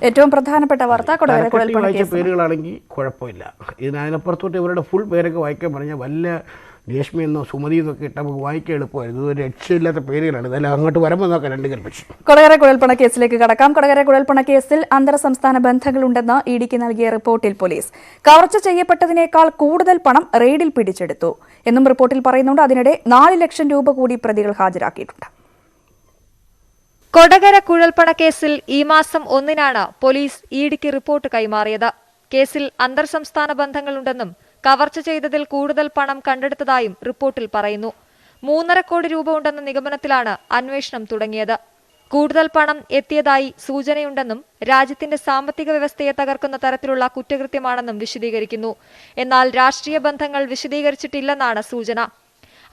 ഏറ്റവും പ്രധാനപ്പെട്ട വാർത്ത കൊടകര കുഴൽപ്പണ കേസ് പേരുകളാണെങ്കിൽ കുഴപ്പമില്ല. അതിനപ്പുറത്തോട്ട് ഇവരുടെ ഫുൾ പേരൊക്കെ വായിക്കാൻ പറഞ്ഞാൽ വല്ല രേഷ്മ എന്നോ സുമതി എന്നൊക്കെ ഇട്ട് നമുക്ക് വായിക്കാൻ എളുപ്പമായിരുന്നു. ഇതൊരു രക്ഷയില്ലാത്ത പേരുകളാണ്. ഇതെല്ലാം അങ്ങോട്ട് വരുമ്പോൾ നോക്കാം രണ്ട് കൽപ്പിച്ചു. കൊടകര കുഴൽപ്പണ കേസിലേക്ക് കടക്കാം. കൊടകര കുഴൽപ്പണ കേസിൽ അന്തർ സംസ്ഥാന ബന്ധങ്ങളുണ്ടെന്ന് ഇഡിക്ക് നൽകിയ റിപ്പോർട്ടിൽ പോലീസ് കവർച്ച ചെയ്യപ്പെട്ടതിനേക്കാൾ കൂടുതൽ പണം റെയ്ഡിൽ പിടിച്ചെടുത്തു എന്നും റിപ്പോർട്ടിൽ പറയുന്നുണ്ട്. അതിനിടെ 4 ലക്ഷം രൂപ കൂടി പ്രതികൾ ഹാജരാക്കിയിട്ടുണ്ട്. കൊടകര കുഴൽപ്പണ കേസിൽ ഈ മാസം 1-നാണ് പോലീസ് ഇഡിക്ക് റിപ്പോർട്ട് കൈമാറിയത്. കേസിൽ അന്തർ സംസ്ഥാന ബന്ധങ്ങളുണ്ടെന്നും കവർച്ച ചെയ്തതിൽ കൂടുതൽ പണം കണ്ടെടുത്തതായും റിപ്പോർട്ടിൽ പറയുന്നു. 3.5 കോടി രൂപ ഉണ്ടെന്ന നിഗമനത്തിലാണ് അന്വേഷണം തുടങ്ങിയത്. കൂടുതൽ പണം എത്തിയതായി സൂചനയുണ്ടെന്നും രാജ്യത്തിന്റെ സാമ്പത്തിക വ്യവസ്ഥയെ തകർക്കുന്ന തരത്തിലുള്ള കുറ്റകൃത്യമാണെന്നും വിശദീകരിക്കുന്നു. എന്നാൽ രാഷ്ട്രീയ ബന്ധങ്ങൾ വിശദീകരിച്ചിട്ടില്ലെന്നാണ് സൂചന.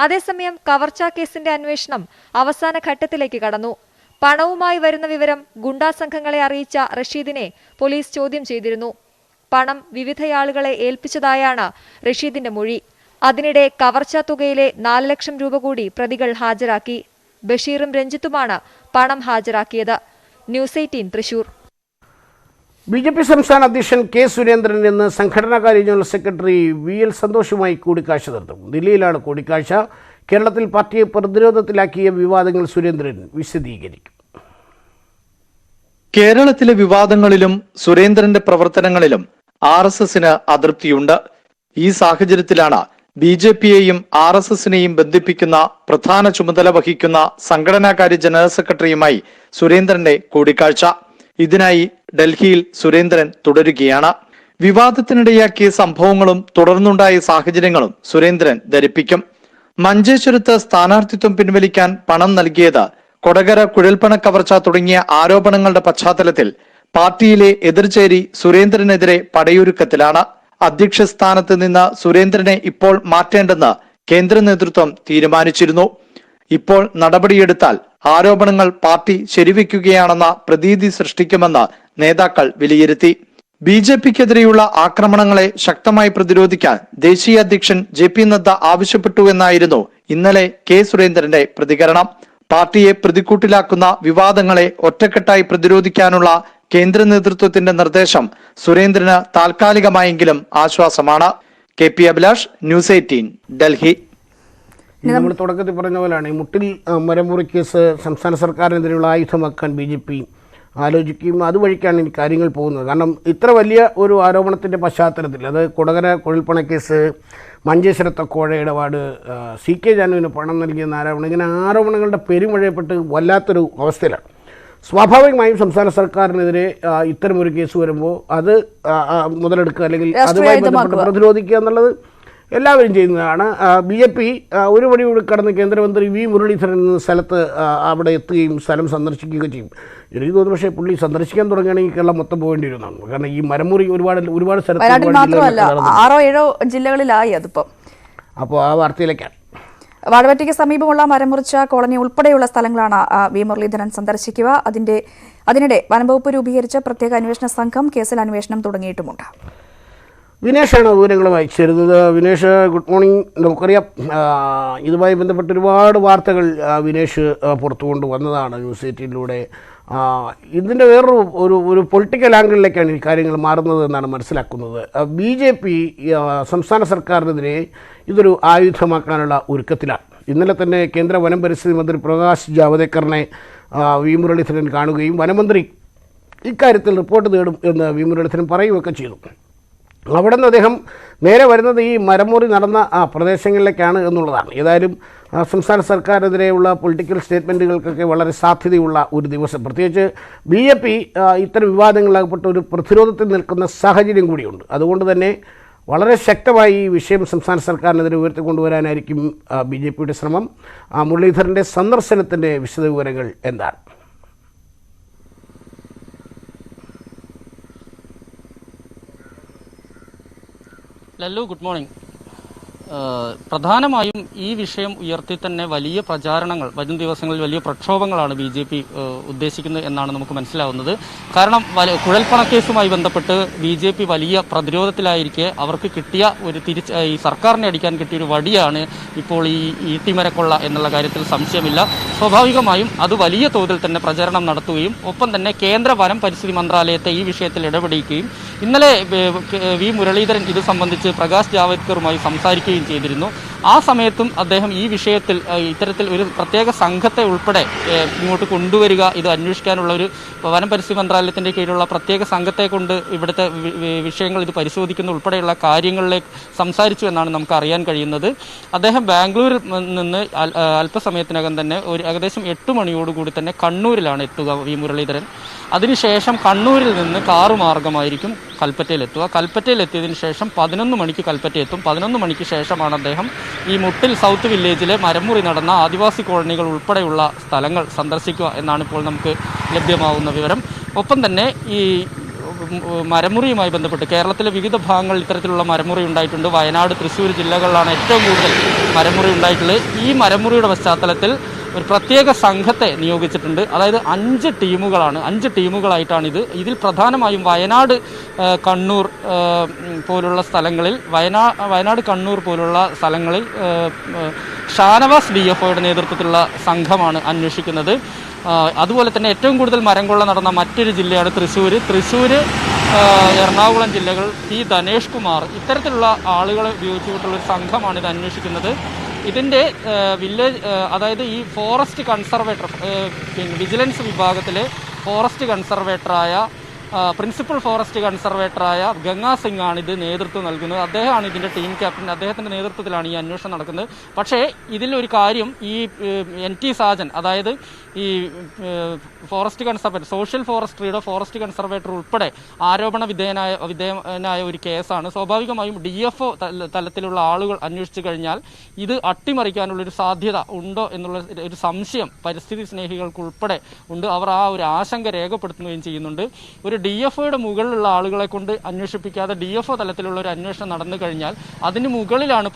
അതേസമയം കവർച്ചാ കേസിന്റെ അന്വേഷണം അവസാന ഘട്ടത്തിലേക്ക് കടന്നു. പണവുമായി വരുന്ന വിവരം ഗുണ്ടാ സംഘങ്ങളെ അറിയിച്ച റഷീദിനെ പോലീസ് ചോദ്യം ചെയ്തിരുന്നു. പണം വിവിധയാളുകളെ ഏൽപ്പിച്ചതായാണ് റഷീദിന്റെ മൊഴി. അതിനിടെ കവർച്ചാ തുകയിലെ 4 ലക്ഷം രൂപ കൂടി പ്രതികൾ ഹാജരാക്കി. ബഷീറും രഞ്ജിത്തുമാണ് പണം ഹാജരാക്കിയത്. ന്യൂസ് 18 തൃശൂർ. ബിജെപി സംസ്ഥാന അധ്യക്ഷൻ കെ സുരേന്ദ്രൻ ഇന്ന് സംഘടനാകാര്യ ജനറൽ സെക്രട്ടറി VL സന്തോഷുമായി കൂടിക്കാഴ്ച നടത്തും. ദില്ലിയിലാണ് കൂടിക്കാഴ്ച. കേരളത്തിൽ പാർട്ടിയെ പ്രതിരോധത്തിലാക്കിയ വിവാദങ്ങൾ സുരേന്ദ്രൻ വിശദീകരിക്കും. കേരളത്തിലെ വിവാദങ്ങളിലും സുരേന്ദ്രന്റെ പ്രവർത്തനങ്ങളിലും RSSന് അതൃപ്തിയുണ്ട്. ഈ സാഹചര്യത്തിലാണ് BJPയെയും RSSനെയും ബന്ധിപ്പിക്കുന്ന പ്രധാന ചുമതല വഹിക്കുന്ന സംഘടനാകാര്യ ജനറൽ സെക്രട്ടറിയുമായി സുരേന്ദ്രന്റെ കൂടിക്കാഴ്ച. ഇതിനായി ഡൽഹിയിൽ സുരേന്ദ്രൻ തുടരുകയാണ്. വിവാദത്തിനിടയാക്കിയ സംഭവങ്ങളും തുടർന്നുണ്ടായ സാഹചര്യങ്ങളും സുരേന്ദ്രൻ ധരിപ്പിക്കും. മഞ്ചേശ്വരത്ത് സ്ഥാനാർത്ഥിത്വം പിൻവലിക്കാൻ പണം നൽകിയത്, കൊടകര കുഴൽപ്പണ കവർച്ച തുടങ്ങിയ ആരോപണങ്ങളുടെ പശ്ചാത്തലത്തിൽ പാർട്ടിയിലെ എതിർചേരി സുരേന്ദ്രനെതിരെ പടയൊരുക്കത്തിലാണ്. അധ്യക്ഷ സ്ഥാനത്ത് നിന്ന് സുരേന്ദ്രനെ ഇപ്പോൾ മാറ്റേണ്ടെന്ന് കേന്ദ്ര നേതൃത്വം തീരുമാനിച്ചിരുന്നു. ഇപ്പോൾ നടപടിയെടുത്താൽ ആരോപണങ്ങൾ പാർട്ടി ശരിവെക്കുകയാണെന്ന പ്രതീതി സൃഷ്ടിക്കുമെന്ന് നേതാക്കൾ വിലയിരുത്തി. BJPക്കെതിരെയുള്ള ആക്രമണങ്ങളെ ശക്തമായി പ്രതിരോധിക്കാൻ ദേശീയ അധ്യക്ഷൻ JP നദ്ദ ആവശ്യപ്പെട്ടു എന്നായിരുന്നു ഇന്നലെ കെ സുരേന്ദ്രന്റെ പ്രതികരണം. പാർട്ടിയെ പ്രതിക്കൂട്ടിലാക്കുന്ന വിവാദങ്ങളെ ഒറ്റക്കെട്ടായി പ്രതിരോധിക്കാനുള്ള കേന്ദ്ര നേതൃത്വത്തിന്റെ നിർദ്ദേശം സുരേന്ദ്രന് താൽക്കാലികമായെങ്കിലും ആശ്വാസമാണ്. KP Abhilash, news 18 Delhi. നമ്മൾ തുടക്കത്തിൽ പറഞ്ഞ പോലെയാണ് ഈ മുട്ടിൽ മരമുറി കേസ് സംസ്ഥാന സർക്കാരിനെതിരെയുള്ള ആയുധമാക്കാൻ BJP ആലോചിക്കുകയും അതുവഴിക്കാണ് ഇനി കാര്യങ്ങൾ പോകുന്നത്. കാരണം ഇത്ര വലിയ ഒരു ആരോപണത്തിൻ്റെ പശ്ചാത്തലത്തിൽ, അത് കൊടകര കുഴൽപ്പണ കേസ്, മഞ്ചേശ്വരത്തെ കോഴ ഇടപാട്, CK ജാനുവിന് പണം നൽകിയെന്ന ആരോപണം, ഇങ്ങനെ ആരോപണങ്ങളുടെ പെരുമഴയപ്പെട്ട് വല്ലാത്തൊരു അവസ്ഥയിലാണ്. സ്വാഭാവികമായും സംസ്ഥാന സർക്കാരിനെതിരെ ഇത്തരമൊരു കേസ് വരുമ്പോൾ അത് മുതലെടുക്കുക അല്ലെങ്കിൽ അതുമായി ബന്ധപ്പെട്ട് പ്രതിരോധിക്കുക എന്നുള്ളത് എല്ലാവരും ചെയ്യുന്നതാണ്. BJP ഒരു വഴി കൂടി കടന്ന് കേന്ദ്രമന്ത്രി V മുരളീധരൻ എന്ന സ്ഥലത്ത് അവിടെ എത്തുകയും സ്ഥലം സന്ദർശിക്കുകയും ചെയ്യും. എനിക്ക് തോന്നുന്നു പക്ഷേ പുള്ളി സന്ദർശിക്കാൻ തുടങ്ങുകയാണെങ്കിൽ കേരളം മൊത്തം പോകേണ്ടി വരുന്നതാണ്. കാരണം ഈ മരമുറി ഒരുപാട് സ്ഥലത്ത് 6-7 ജില്ലകളിലായി അതിപ്പം. അപ്പോൾ ആ വാർത്തയിലേക്കാണ്. വാഴവറ്റിക്ക് സമീപമുള്ള മരമുറിച്ച കോളനി ഉൾപ്പെടെയുള്ള സ്ഥലങ്ങളാണ് V മുരളീധരൻ സന്ദർശിക്കുക. അതിനിടെ വനംവകുപ്പ് രൂപീകരിച്ച പ്രത്യേക അന്വേഷണ സംഘം കേസിൽ അന്വേഷണം തുടങ്ങിയിട്ടുമുണ്ട്. വിനേഷാണ് വിവരങ്ങൾ വായിച്ചിരുന്നത്. Vinesh, good morning. നമുക്കറിയാം ഇതുമായി ബന്ധപ്പെട്ട് ഒരുപാട് വാർത്തകൾ വിനേഷ് പുറത്തു കൊണ്ടുവന്നതാണ് ന്യൂസ് 18-ലൂടെ. ഇതിൻ്റെ വേറൊരു പൊളിറ്റിക്കൽ ആംഗിളിലേക്കാണ് ഈ കാര്യങ്ങൾ മാറുന്നത് എന്നാണ് മനസ്സിലാക്കുന്നത്. BJP സംസ്ഥാന സർക്കാരിനെതിരെ ഇതൊരു ആയുധമാക്കാനുള്ള ഒരുക്കത്തിലാണ്. ഇന്നലെ തന്നെ കേന്ദ്ര വനം പരിസ്ഥിതി മന്ത്രി പ്രകാശ് ജാവദേക്കറിനെ V മുരളീധരൻ കാണുകയും വനമന്ത്രി ഇക്കാര്യത്തിൽ റിപ്പോർട്ട് തേടും എന്ന് V മുരളീധരൻ പറയുകയൊക്കെ ചെയ്തു. അവിടെ നിന്ന് അദ്ദേഹം നേരെ വരുന്നത് ഈ മരമുറി നടന്ന പ്രദേശങ്ങളിലേക്കാണ് എന്നുള്ളതാണ്. ഏതായാലും സംസ്ഥാന സർക്കാരിനെതിരെയുള്ള പൊളിറ്റിക്കൽ സ്റ്റേറ്റ്മെൻറ്റുകൾക്കൊക്കെ വളരെ സാധ്യതയുള്ള ഒരു ദിവസം, പ്രത്യേകിച്ച് BJP ഇത്തരം വിവാദങ്ങളിലാകപ്പെട്ട ഒരു പ്രതിരോധത്തിൽ നിൽക്കുന്ന സാഹചര്യം കൂടിയുണ്ട്. അതുകൊണ്ട് തന്നെ വളരെ ശക്തമായി ഈ വിഷയം സംസ്ഥാന സർക്കാരിനെതിരെ ഉയർത്തിക്കൊണ്ടുവരാനായിരിക്കും BJPയുടെ ശ്രമം. മുരളീധരൻ്റെ സന്ദർശനത്തിൻ്റെ വിശദവിവരങ്ങൾ എന്താണ്? Lallu, good morning. പ്രധാനമായും ഈ വിഷയം ഉയർത്തി തന്നെ വലിയ പ്രചാരണങ്ങൾ വരും ദിവസങ്ങളിൽ വലിയ പ്രക്ഷോഭങ്ങളാണ് BJP ഉദ്ദേശിക്കുന്നത് എന്നാണ് നമുക്ക് മനസ്സിലാവുന്നത്. കാരണം കുഴൽപ്പണക്കേസുമായി ബന്ധപ്പെട്ട് BJP വലിയ പ്രതിരോധത്തിലായിരിക്കെ അവർക്ക് കിട്ടിയ ഒരു ഈ സർക്കാരിനെ അടിക്കാൻ കിട്ടിയ ഒരു വടിയാണ് ഇപ്പോൾ ഈ ഈട്ടിമരക്കൊള്ള എന്നുള്ള കാര്യത്തിൽ സംശയമില്ല. സ്വാഭാവികമായും അത് വലിയ തോതിൽ തന്നെ പ്രചരണം നടത്തുകയും ഒപ്പം തന്നെ കേന്ദ്ര വനം പരിസ്ഥിതി മന്ത്രാലയത്തെ ഈ വിഷയത്തിൽ ഇടപെടുകയും ഇന്നലെ വി മുരളീധരൻ ഇത് സംബന്ധിച്ച് പ്രകാശ് ജാവ്ദേക്കറുമായി സംസാരിക്കുകയും ചെയ്തിരുന്നു. ആ സമയത്തും അദ്ദേഹം ഈ വിഷയത്തിൽ ഇത്തരത്തിൽ ഒരു പ്രത്യേക സംഘത്തെ ഉൾപ്പെടെ ഇങ്ങോട്ട് കൊണ്ടുവരിക, ഇത് അന്വേഷിക്കാനുള്ള ഒരു വനം പരിസ്ഥിതി മന്ത്രാലയത്തിൻ്റെ കീഴിലുള്ള പ്രത്യേക സംഘത്തെ കൊണ്ട് ഇവിടുത്തെ വിഷയങ്ങൾ ഇത് പരിശോധിക്കുന്ന ഉൾപ്പെടെയുള്ള കാര്യങ്ങളിലേക്ക് സംസാരിച്ചു എന്നാണ് നമുക്ക് അറിയാൻ കഴിയുന്നത്. അദ്ദേഹം ബാംഗ്ലൂരിൽ നിന്ന് അല്പസമയത്തിനകം തന്നെ ഒരു ഏകദേശം 8 മണിയോടുകൂടി തന്നെ കണ്ണൂരിലാണ് എത്തുക വി മുരളീധരൻ. അതിനുശേഷം കണ്ണൂരിൽ നിന്ന് കാറ് മാർഗമായിരിക്കും കൽപ്പറ്റയിലെത്തുക. കൽപ്പറ്റയിലെത്തിയതിനു ശേഷം 11 മണിക്ക് കൽപ്പറ്റ എത്തും. 11 മണിക്ക് ശേഷമാണ് അദ്ദേഹം ഈ മുട്ടിൽ സൗത്ത് വില്ലേജിലെ മരമുറി നടന്ന ആദിവാസി കോളനികൾ ഉൾപ്പെടെയുള്ള സ്ഥലങ്ങൾ സന്ദർശിക്കുക എന്നാണ് ഇപ്പോൾ നമുക്ക് ലഭ്യമാവുന്ന വിവരം. ഒപ്പം തന്നെ ഈ മരമുറിയുമായി ബന്ധപ്പെട്ട് കേരളത്തിലെ വിവിധ ഭാഗങ്ങളിൽ ഇത്തരത്തിലുള്ള മരമുറി ഉണ്ടായിട്ടുണ്ട്. വയനാട്, തൃശ്ശൂർ ജില്ലകളിലാണ് ഏറ്റവും കൂടുതൽ മരമുറി ഉണ്ടായിട്ടുള്ളത്. ഈ മരമുറിയുടെ പശ്ചാത്തലത്തിൽ ഒരു പ്രത്യേക സംഘത്തെ നിയോഗിച്ചിട്ടുണ്ട്. അതായത് 5 ടീമുകളാണ്, 5 ടീമുകളായിട്ടാണിത്. ഇതിൽ പ്രധാനമായും വയനാട്, കണ്ണൂർ പോലുള്ള സ്ഥലങ്ങളിൽ വയനാട് കണ്ണൂർ പോലുള്ള സ്ഥലങ്ങളിൽ ഷാനവാസ് DFOയുടെ നേതൃത്വത്തിലുള്ള സംഘമാണ് അന്വേഷിക്കുന്നത്. അതുപോലെ തന്നെ ഏറ്റവും കൂടുതൽ മരം കൊള്ള നടന്ന മറ്റൊരു ജില്ലയാണ് തൃശ്ശൂർ, എറണാകുളം ജില്ലകൾ. ധനേഷ് കുമാർ ഇത്തരത്തിലുള്ള ആളുകളെ ഉപയോഗിച്ചുകൊണ്ടുള്ള ഒരു സംഘമാണ് ഇത് അന്വേഷിക്കുന്നത്. ഇതിൻ്റെ വില്ലേജ്, അതായത് ഈ ഫോറസ്റ്റ് കൺസർവേറ്റർ, വിജിലൻസ് വിഭാഗത്തിലെ ഫോറസ്റ്റ് കൺസർവേറ്ററായ പ്രിൻസിപ്പൽ ഫോറസ്റ്റ് കൺസർവേറ്ററായ ഗംഗാ സിംഗ് ആണ് ഇത് നേതൃത്വം നൽകുന്നത്. അദ്ദേഹമാണ് ഇതിൻ്റെ ടീം ക്യാപ്റ്റൻ. അദ്ദേഹത്തിൻ്റെ നേതൃത്വത്തിലാണ് ഈ അന്വേഷണം നടക്കുന്നത്. പക്ഷേ ഇതിലൊരു കാര്യം, ഈ NT സാജൻ, അതായത് ഈ ഫോറസ്റ്റ് കൺസർവേറ്റർ, സോഷ്യൽ ഫോറസ്ട്രിയുടെ ഫോറസ്റ്റ് കൺസർവേറ്റർ ഉൾപ്പെടെ ആരോപണ വിധേയനായ ഒരു കേസാണ്. സ്വാഭാവികമായും DFO തലത്തിലുള്ള ആളുകൾ അന്വേഷിച്ചു കഴിഞ്ഞാൽ ഇത് അട്ടിമറിക്കാനുള്ളൊരു സാധ്യത ഉണ്ടോ എന്നുള്ള ഒരു സംശയം പരിസ്ഥിതി സ്നേഹികൾക്കുൾപ്പെടെ ഉണ്ട്. അവർ ആ ഒരു ആശങ്ക രേഖപ്പെടുത്തുകയും ചെയ്യുന്നുണ്ട്. ഒരു DFOയുടെ മുകളിലുള്ള ആളുകളെ കൊണ്ട് അന്വേഷിപ്പിക്കാതെ DFO തലത്തിലുള്ള ഒരു അന്വേഷണം നടന്നു കഴിഞ്ഞാൽ അതിന് മുകളിലാണ്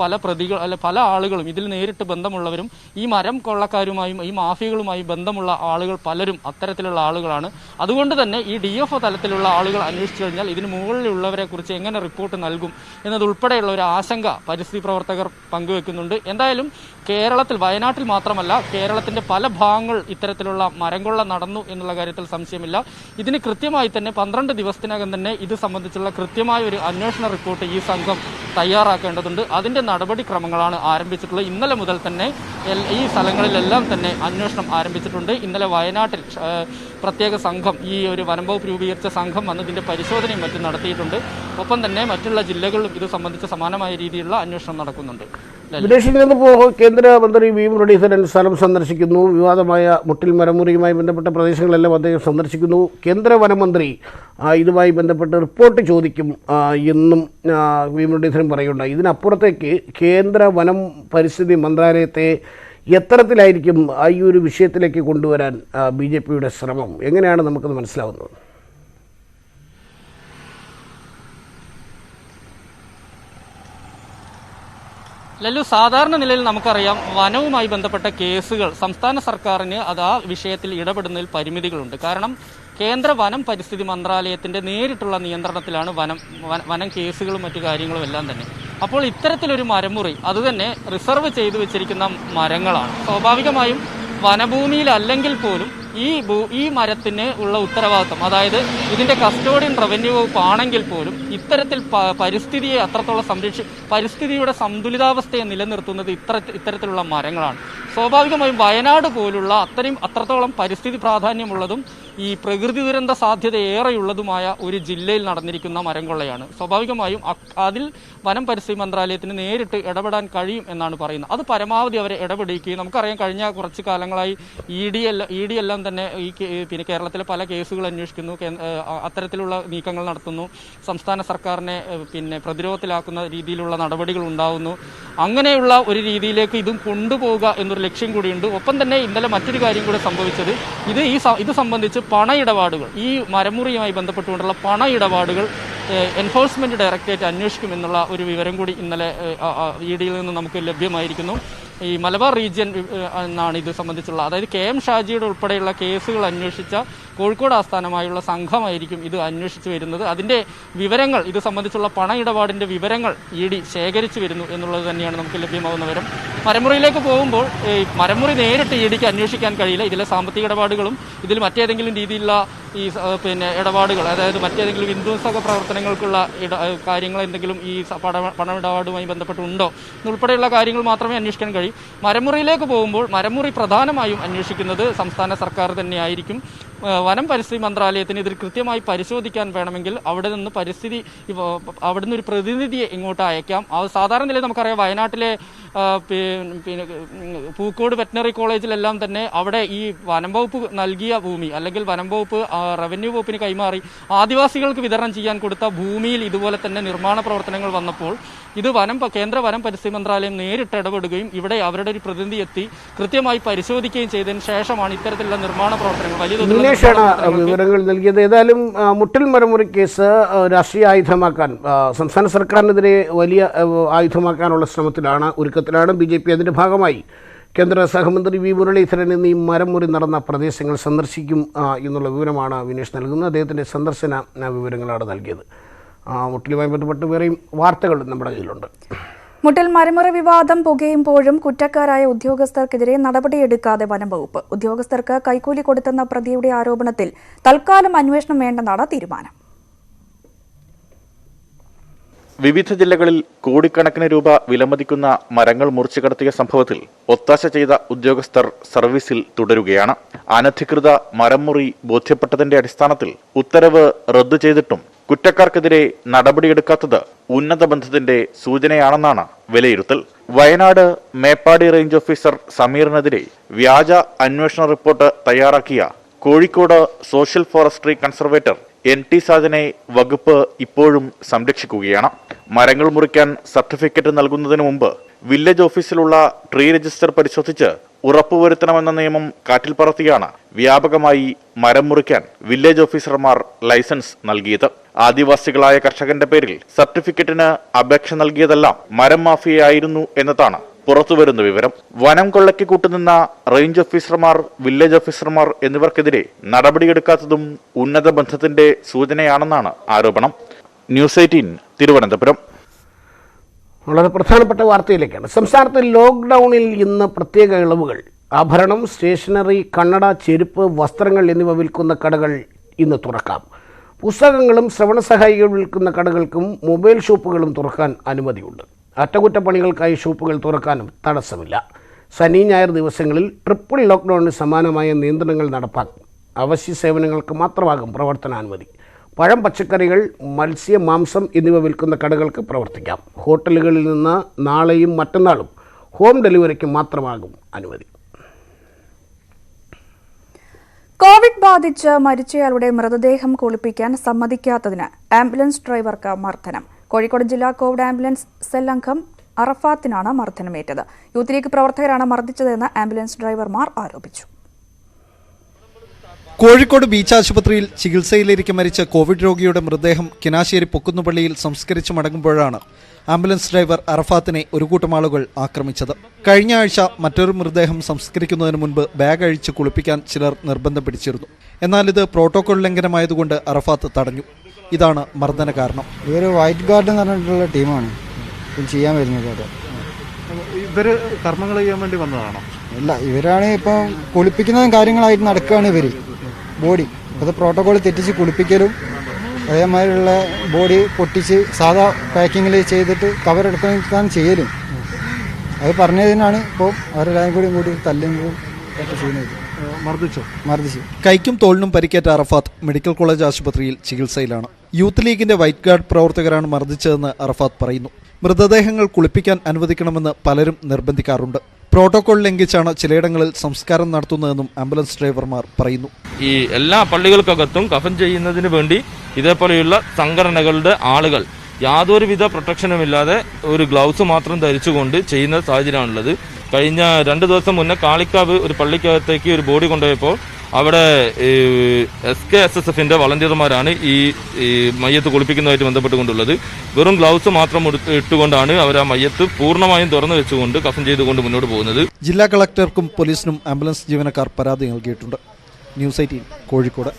പല ആളുകളും, ഇതിൽ നേരിട്ട് ബന്ധമുള്ളവരും ഈ മരം കൊള്ളക്കാരുമായും ഈ മാഫിയകളുമായി ബന്ധമുള്ള ആളുകൾ പലരും അത്തരത്തിലുള്ള ആളുകളാണ്. അതുകൊണ്ട് തന്നെ ഈ DFO തലത്തിലുള്ള ആളുകൾ അന്വേഷിച്ചു കഴിഞ്ഞാൽ ഇതിന് മുകളിലുള്ളവരെ കുറിച്ച് എങ്ങനെ റിപ്പോർട്ട് നൽകും എന്നതുൾപ്പെടെയുള്ള ഒരു ആശങ്ക പരിസ്ഥിതി പ്രവർത്തകർ പങ്കുവെക്കുന്നുണ്ട്. എന്തായാലും കേരളത്തിൽ, വയനാട്ടിൽ മാത്രമല്ല കേരളത്തിൻ്റെ പല ഭാഗങ്ങൾ ഇത്തരത്തിലുള്ള മരം കൊള്ള നടന്നു എന്നുള്ള കാര്യത്തിൽ സംശയമില്ല. ഇതിന് കൃത്യമായി തന്നെ 12 ദിവസത്തിനകം തന്നെ ഇത് സംബന്ധിച്ചുള്ള കൃത്യമായ ഒരു അന്വേഷണ റിപ്പോർട്ട് ഈ സംഘം തയ്യാറാക്കേണ്ടതുണ്ട്. അതിൻ്റെ നടപടിക്രമങ്ങളാണ് ആരംഭിച്ചിട്ടുള്ളത്. ഇന്നലെ മുതൽ തന്നെ ഈ സ്ഥലങ്ങളിലെല്ലാം തന്നെ അന്വേഷണം ആരംഭിച്ചിട്ടുണ്ട്. ഇന്നലെ വയനാട്ടിൽ പ്രത്യേക സംഘം, ഈ ഒരു വനം വകുപ്പ് രൂപീകരിച്ച സംഘം വന്നതിൻ്റെ പരിശോധനയും മറ്റും നടത്തിയിട്ടുണ്ട്. ഒപ്പം തന്നെ മറ്റുള്ള ജില്ലകളിലും ഇത് സംബന്ധിച്ച് സമാനമായ രീതിയിലുള്ള അന്വേഷണം നടക്കുന്നുണ്ട്. വിദേശിൽ നിന്നിപ്പോൾ കേന്ദ്രമന്ത്രി വി മുരളീധരൻ സ്ഥലം സന്ദർശിക്കുന്നു. വിവാദമായ മുട്ടിൽ മരമുറിയുമായി ബന്ധപ്പെട്ട പ്രദേശങ്ങളെല്ലാം അദ്ദേഹം സന്ദർശിക്കുന്നു. കേന്ദ്ര വനമന്ത്രി ഇതുമായി ബന്ധപ്പെട്ട് റിപ്പോർട്ട് ചോദിക്കും എന്നും വി മുരളീധരൻ പറയുന്നുണ്ട്. ഇതിനപ്പുറത്തേക്ക് കേന്ദ്ര വനം പരിസ്ഥിതി മന്ത്രാലയത്തെ എത്തരത്തിലായിരിക്കും ഈ ഒരു വിഷയത്തിലേക്ക് കൊണ്ടുവരാൻ BJPയുടെ ശ്രമം? എങ്ങനെയാണ് നമുക്കത് മനസ്സിലാവുന്നത്? ലല്ലു, സാധാരണ നിലയിൽ നമുക്കറിയാം വനവുമായി ബന്ധപ്പെട്ട കേസുകൾ സംസ്ഥാന സർക്കാരിന് ആ വിഷയത്തിൽ ഇടപെടുന്നതിൽ പരിമിതികളുണ്ട്. കാരണം കേന്ദ്ര വനം പരിസ്ഥിതി മന്ത്രാലയത്തിൻ്റെ നേരിട്ടുള്ള നിയന്ത്രണത്തിലാണ് വനം കേസുകളും മറ്റു കാര്യങ്ങളും എല്ലാം തന്നെ. അപ്പോൾ ഇത്തരത്തിലൊരു മരമുറി അത് തന്നെ റിസർവ് ചെയ്തു വെച്ചിരിക്കുന്ന മരങ്ങളാണ്. സ്വാഭാവികമായും വനഭൂമിയിലല്ലെങ്കിൽ പോലും ഈ മരത്തിന് ഉള്ള ഉത്തരവാദിത്വം, അതായത് ഇതിൻ്റെ കസ്റ്റോഡിയൻ റവന്യൂ വകുപ്പ് ആണെങ്കിൽ പോലും ഇത്തരത്തിൽ പരിസ്ഥിതിയെ അത്രത്തോളം പരിസ്ഥിതിയുടെ സന്തുലിതാവസ്ഥയെ നിലനിർത്തുന്നത് ഇത്തരത്തിലുള്ള മരങ്ങളാണ്. സ്വാഭാവികമായും വയനാട് പോലുള്ള അത്രത്തോളം പരിസ്ഥിതി പ്രാധാന്യമുള്ളതും ഈ പ്രകൃതി ദുരന്ത സാധ്യത ഏറെയുള്ളതുമായ ഒരു ജില്ലയിൽ നടന്നിരിക്കുന്ന മരം കൊള്ളയാണ്. സ്വാഭാവികമായും അതിൽ വനം പരിസ്ഥിതി മന്ത്രാലയത്തിന് നേരിട്ട് ഇടപെടാൻ കഴിയും എന്നാണ് പറയുന്നത്. അത് പരമാവധി അവരെ ഇടപെടുകയും, നമുക്കറിയാം കഴിഞ്ഞ കുറച്ച് കാലങ്ങളായി ED എല്ലാം തന്നെ പിന്നെ കേരളത്തിലെ പല കേസുകൾ അന്വേഷിക്കുന്നു, അത്തരത്തിലുള്ള നീക്കങ്ങൾ നടത്തുന്നു, സംസ്ഥാന സർക്കാരിനെ പിന്നെ പ്രതിരോധത്തിലാക്കുന്ന രീതിയിലുള്ള നടപടികൾ ഉണ്ടാവുന്നു. അങ്ങനെയുള്ള ഒരു രീതിയിലേക്ക് ഇതും കൊണ്ടുപോകുക എന്നൊരു ലക്ഷ്യം കൂടിയുണ്ട്. ഒപ്പം തന്നെ ഇന്നലെ മറ്റൊരു കാര്യം കൂടെ സംഭവിച്ചത്, ഇത് സംബന്ധിച്ച് പണയിടപാടുകൾ, ഈ മരമുറിയുമായി ബന്ധപ്പെട്ടുകൊണ്ടുള്ള പണയിടപാടുകൾ എൻഫോഴ്സ്മെന്റ് ഡയറക്ടറേറ്റ് അന്വേഷിക്കുമെന്നുള്ള ഒരു വിവരം കൂടി ഇന്നലെ EDയിൽ നിന്ന് നമുക്ക് ലഭ്യമായിരിക്കുന്നു. ഈ മലബാർ റീജിയൻ എന്നാണ് ഇത് സംബന്ധിച്ചുള്ള, അതായത് KM ഷാജിയുടെ ഉൾപ്പെടെയുള്ള കേസുകൾ അന്വേഷിച്ച കോഴിക്കോട് ആസ്ഥാനമായുള്ള സംഘമായിരിക്കും ഇത് അന്വേഷിച്ചു വരുന്നത്. അതിൻ്റെ വിവരങ്ങൾ, ഇത് സംബന്ധിച്ചുള്ള പണ ഇടപാടിൻ്റെ വിവരങ്ങൾ ED ശേഖരിച്ചു വരുന്നു എന്നുള്ളത് തന്നെയാണ് നമുക്ക് ലഭ്യമാകുന്ന വിവരം. മരമുറിയിലേക്ക് പോകുമ്പോൾ മരമുറി നേരിട്ട് EDക്ക് അന്വേഷിക്കാൻ കഴിയില്ല. ഇതിലെ സാമ്പത്തിക ഇടപാടുകളും ഇതിൽ മറ്റേതെങ്കിലും രീതിയിലുള്ള ഈ ഇടപാടുകൾ, അതായത് മറ്റേതെങ്കിലും വിധ്വംസക പ്രവർത്തനങ്ങൾക്കുള്ള കാര്യങ്ങൾ എന്തെങ്കിലും ഈ പണമിടപാടുമായി ബന്ധപ്പെട്ടുണ്ടോ എന്നുൾപ്പെടെയുള്ള കാര്യങ്ങൾ മാത്രമേ അന്വേഷിക്കാൻ കഴിയൂ. മരമുറിയിലേക്ക് പോകുമ്പോൾ മരമുറി പ്രധാനമായും അന്വേഷിക്കുന്നത് സംസ്ഥാന സർക്കാർ തന്നെയായിരിക്കും. വനം പരിസ്ഥിതി മന്ത്രാലയത്തിന് ഇതിൽ കൃത്യമായി പരിശോധിക്കാൻ വേണമെങ്കിൽ അവിടെ നിന്ന് ഒരു പ്രതിനിധിയെ ഇങ്ങോട്ട് അയക്കാം. അത് സാധാരണ നിലയിൽ നമുക്കറിയാം, വയനാട്ടിലെ പിന്നെ പൂക്കോട് വെറ്റിനറി കോളേജിലെല്ലാം തന്നെ അവിടെ ഈ വനം വകുപ്പ് നൽകിയ ഭൂമി, അല്ലെങ്കിൽ വനം വകുപ്പ് റവന്യൂ വകുപ്പിന് കൈമാറി ആദിവാസികൾക്ക് വിതരണം ചെയ്യാൻ കൊടുത്ത ഭൂമിയിൽ ഇതുപോലെ തന്നെ നിർമ്മാണ പ്രവർത്തനങ്ങൾ വന്നപ്പോൾ ഇത് കേന്ദ്ര വനം പരിസ്ഥിതി മന്ത്രാലയം നേരിട്ട് ഇടപെടുകയും ഇവിടെ അവരുടെ ഒരു പ്രതിനിധി എത്തി കൃത്യമായി പരിശോധിക്കുകയും ചെയ്തതിന് ശേഷമാണ് ഇത്തരത്തിലുള്ള നിർമ്മാണ പ്രവർത്തനങ്ങൾ വലിയ തോതിലുള്ള വിവരങ്ങൾ നൽകിയത്. ഏതായാലും മുട്ടൽ മരമുറി കേസ് രാഷ്ട്രീയ ആയുധമാക്കാൻ സംസ്ഥാന സർക്കാരിനെതിരെ വലിയ ആയുധമാക്കാനുള്ള ശ്രമത്തിലാണ്, ഒരുക്കത്തിലാണ് BJP. അതിൻ്റെ ഭാഗമായി കേന്ദ്ര സഹമന്ത്രി V. മുരളീധരൻ ഇന്ന് ഈ മരമുറി നടന്ന പ്രദേശങ്ങൾ സന്ദർശിക്കും എന്നുള്ള വിവരമാണ് വിനേഷ് നൽകുന്നത്. അദ്ദേഹത്തിൻ്റെ സന്ദർശന വിവരങ്ങളാണ് നൽകിയത്. മുട്ടലുമായി ബന്ധപ്പെട്ട് വേറെയും വാർത്തകൾ നമ്മുടെ കയ്യിലുണ്ട്. മുട്ടൽ മരമുറി വിവാദം പുകയുമ്പോഴും കുറ്റക്കാരായ ഉദ്യോഗസ്ഥർക്കെതിരെ നടപടിയെടുക്കാതെ വനം വകുപ്പ്. ഉദ്യോഗസ്ഥർക്ക് കൈക്കൂലി കൊടുത്തെന്ന പ്രതിയുടെ ആരോപണത്തിൽ തൽക്കാലം അന്വേഷണം വേണ്ടെന്നാണ് തീരുമാനം. വിവിധ ജില്ലകളിൽ കോടിക്കണക്കിന് രൂപ വിലമതിക്കുന്ന മരങ്ങൾ മുറിച്ചു കടത്തിയ സംഭവത്തിൽ ഒത്താശ ചെയ്ത ഉദ്യോഗസ്ഥർ സർവീസിൽ തുടരുകയാണ്. അനധികൃത മരം മുറി ബോധ്യപ്പെട്ടതിന്റെ അടിസ്ഥാനത്തിൽ ഉത്തരവ് റദ്ദു ചെയ്തിട്ടും കുറ്റക്കാർക്കെതിരെ നടപടിയെടുക്കാത്തത് ഉന്നത ബന്ധത്തിന്റെ സൂചനയാണെന്നാണ് വിലയിരുത്തൽ. വയനാട് മേപ്പാടി റേഞ്ച് ഓഫീസർ സമീറിനെതിരെ വ്യാജ അന്വേഷണ റിപ്പോർട്ട് തയ്യാറാക്കിയ Kozhikode social forestry conservator NT സാജനെ വകുപ്പ് ഇപ്പോഴും സംരക്ഷിക്കുകയാണ്. മരങ്ങൾ മുറിക്കാൻ സർട്ടിഫിക്കറ്റ് നൽകുന്നതിന് മുമ്പ് വില്ലേജ് ഓഫീസിലുള്ള ട്രീ രജിസ്റ്റർ പരിശോധിച്ച് ഉറപ്പുവരുത്തണമെന്ന നിയമം കാറ്റിൽ പറത്തിയാണ് വ്യാപകമായി മരം മുറിക്കാൻ വില്ലേജ് ഓഫീസർമാർ ലൈസൻസ് നൽകിയത്. ആദിവാസികളായ കർഷകന്റെ പേരിൽ സർട്ടിഫിക്കറ്റിന് അപേക്ഷ നൽകിയതെല്ലാം മരം മാഫിയയായിരുന്നു എന്നതാണ് പുറത്തുവരുന്ന വിവരം. വനം കൊള്ളയ്ക്ക് കൂട്ടുനിന്ന റേഞ്ച് ഓഫീസർമാർ, വില്ലേജ് ഓഫീസർമാർ എന്നിവർക്കെതിരെ നടപടിയെടുക്കാത്തതും ഉന്നത ബന്ധത്തിന്റെ സൂചനയാണെന്നാണ് ആരോപണം. ന്യൂസ് 18 തിരുവനന്തപുരം. വളരെ പ്രധാനപ്പെട്ട വാർത്തയിലേക്കാണ്. സംസ്ഥാനത്ത് ലോക്ക്ഡൌണിൽ ഇന്ന് പ്രത്യേക ഇളവുകൾ. ആഭരണം, സ്റ്റേഷനറി, കണ്ണട, ചെരുപ്പ്, വസ്ത്രങ്ങൾ എന്നിവ വിൽക്കുന്ന കടകൾ ഇന്ന് തുറക്കാം. പുസ്തകങ്ങളും ശ്രവണ സഹായികൾ വിൽക്കുന്ന കടകൾക്കും മൊബൈൽ ഷോപ്പുകളും തുറക്കാൻ അനുമതിയുണ്ട്. അറ്റകുറ്റപ്പണികൾക്കായി ഷോപ്പുകൾ തുറക്കാനും തടസ്സമില്ല. ശനി ഞായർ ദിവസങ്ങളിൽ ട്രിപ്പിൾ ലോക്ക്ഡൌണിന് സമാനമായ നിയന്ത്രണങ്ങൾ നടപ്പാക്കും. അവശ്യ സേവനങ്ങൾക്ക് മാത്രമാകും പ്രവർത്തനാനുമതി. പഴം, പച്ചക്കറികൾ, മത്സ്യം, മാംസം എന്നിവ വിൽക്കുന്ന കടകൾക്ക് പ്രവർത്തിക്കാം. ഹോട്ടലുകളിൽ നിന്ന് നാളെയും മറ്റന്നാളും ഹോം ഡെലിവറിക്ക് മാത്രമാകും അനുമതി. കോവിഡ് ബാധിച്ച് മരിച്ചയാളുടെ മൃതദേഹം കുളിപ്പിക്കാൻ സമ്മതിക്കാത്തതിന് ആംബുലൻസ് ഡ്രൈവർക്ക് മർദ്ദനം. കോഴിക്കോട് ജില്ലാ കോവിഡ് ആംബുലൻസ് സെൽ അംഗം അറഫാത്തിനാണ് മർദ്ദനമേറ്റത്. യൂത്ത് ലീഗ് പ്രവർത്തകരാണ് മർദ്ദിച്ചതെന്ന് ആംബുലൻസ് ഡ്രൈവർമാർ ആരോപിച്ചു. കോഴിക്കോട് ബീച്ച് ആശുപത്രിയിൽ ചികിത്സയിലിരിക്കെ മരിച്ച കോവിഡ് രോഗിയുടെ മൃതദേഹം കിനാശ്ശേരി പൊക്കുന്നുപള്ളിയിൽ സംസ്കരിച്ച് മടങ്ങുമ്പോഴാണ് ആംബുലൻസ് ഡ്രൈവർ അറഫാത്തിനെ ഒരു കൂട്ടം ആളുകൾ ആക്രമിച്ചത്. കഴിഞ്ഞ ആഴ്ച മറ്റൊരു മൃതദേഹം സംസ്കരിക്കുന്നതിന് മുൻപ് ബാഗ് അഴിച്ച് കുളിപ്പിക്കാൻ ചിലർ നിർബന്ധം പിടിച്ചിരുന്നു. എന്നാൽ ഇത് പ്രോട്ടോകോൾ ലംഘനമായതുകൊണ്ട് അറഫാത്ത് തടഞ്ഞു. ഇതാണ് മർദ്ദന കാരണം. ഇവർ വൈറ്റ് ഗാർഡ് എന്ന് പറഞ്ഞിട്ടുള്ള ടീമാണ് ചെയ്യാൻ വരുന്നത്. ഇവര് കർമ്മങ്ങൾ ചെയ്യാൻ വേണ്ടി വന്നതാണോ? ഇല്ല, ഇവരാണ് ഇപ്പം കുളിപ്പിക്കുന്നതും കാര്യങ്ങളായിട്ട് നടക്കുകയാണ് ഇവർ. ബോഡി അത് പ്രോട്ടോകോൾ തെറ്റിച്ച് കുളിപ്പിക്കലും അതേമാതിരിയുള്ള ബോഡി പൊട്ടിച്ച് സാധാ പാക്കിങ്ങിൽ ചെയ്തിട്ട് കവറെടുക്കാൻ ചെയ്യലും അത് പറഞ്ഞതിനാണ് ഇപ്പോൾ അവരെല്ലാവരും കൂടി തല്ലുകയും ചെയ്യുന്നത്. മർദ്ദിച്ചു. കൈക്കും തോളിനും പരിക്കേറ്റ അറഫാത്ത് മെഡിക്കൽ കോളേജ് ആശുപത്രിയിൽ ചികിത്സയിലാണ്. യൂത്ത് ലീഗിന്റെ വൈറ്റ് ഗാർഡ് പ്രവർത്തകരാണ് മർദ്ദിച്ചതെന്ന് അറഫാത്ത് പറയുന്നു. മൃതദേഹങ്ങൾ കുളിപ്പിക്കാൻ അനുവദിക്കണമെന്ന് പലരും നിർബന്ധിക്കാറുണ്ട്. പ്രോട്ടോകോൾ ലംഘിച്ചാണ് ചിലയിടങ്ങളിൽ സംസ്കാരം നടത്തുന്നതെന്നും ആംബുലൻസ് ഡ്രൈവർമാർ പറയുന്നു. ഈ എല്ലാ പള്ളികൾക്കകത്തും കഫൻ ചെയ്യുന്നതിന് വേണ്ടി ഇതേപോലെയുള്ള സംഘടനകളുടെ ആളുകൾ യാതൊരുവിധ പ്രൊട്ടക്ഷനുമില്ലാതെ ഒരു ഗ്ലൗസ് മാത്രം ധരിച്ചുകൊണ്ട് ചെയ്യുന്ന സാഹചര്യമാണുള്ളത്. കഴിഞ്ഞ 2 ദിവസം മുന്നേ കാളിക്കാവ് ഒരു പള്ളിക്കകത്തേക്ക് ഒരു ബോഡി കൊണ്ടുപോയപ്പോൾ അവിടെ SKSSFന്റെ വളണ്ടിയർമാരാണ് ഈ മയ്യത്ത് കുളിപ്പിക്കുന്നതുമായിട്ട് ബന്ധപ്പെട്ടുകൊണ്ടുള്ളത്. വെറും ഗ്ലൗസ് മാത്രം ഇട്ടുകൊണ്ടാണ് അവർ ആ മയ്യത്ത് പൂർണ്ണമായും തുറന്നു വെച്ചുകൊണ്ട് കഫൻ ചെയ്തുകൊണ്ട് മുന്നോട്ട് പോകുന്നത്. ജില്ലാ കളക്ടർക്കും പോലീസിനും ആംബുലൻസ് ജീവനക്കാർ പരാതി നൽകിയിട്ടുണ്ട്. ന്യൂസ് 18 കോഴിക്കോട്.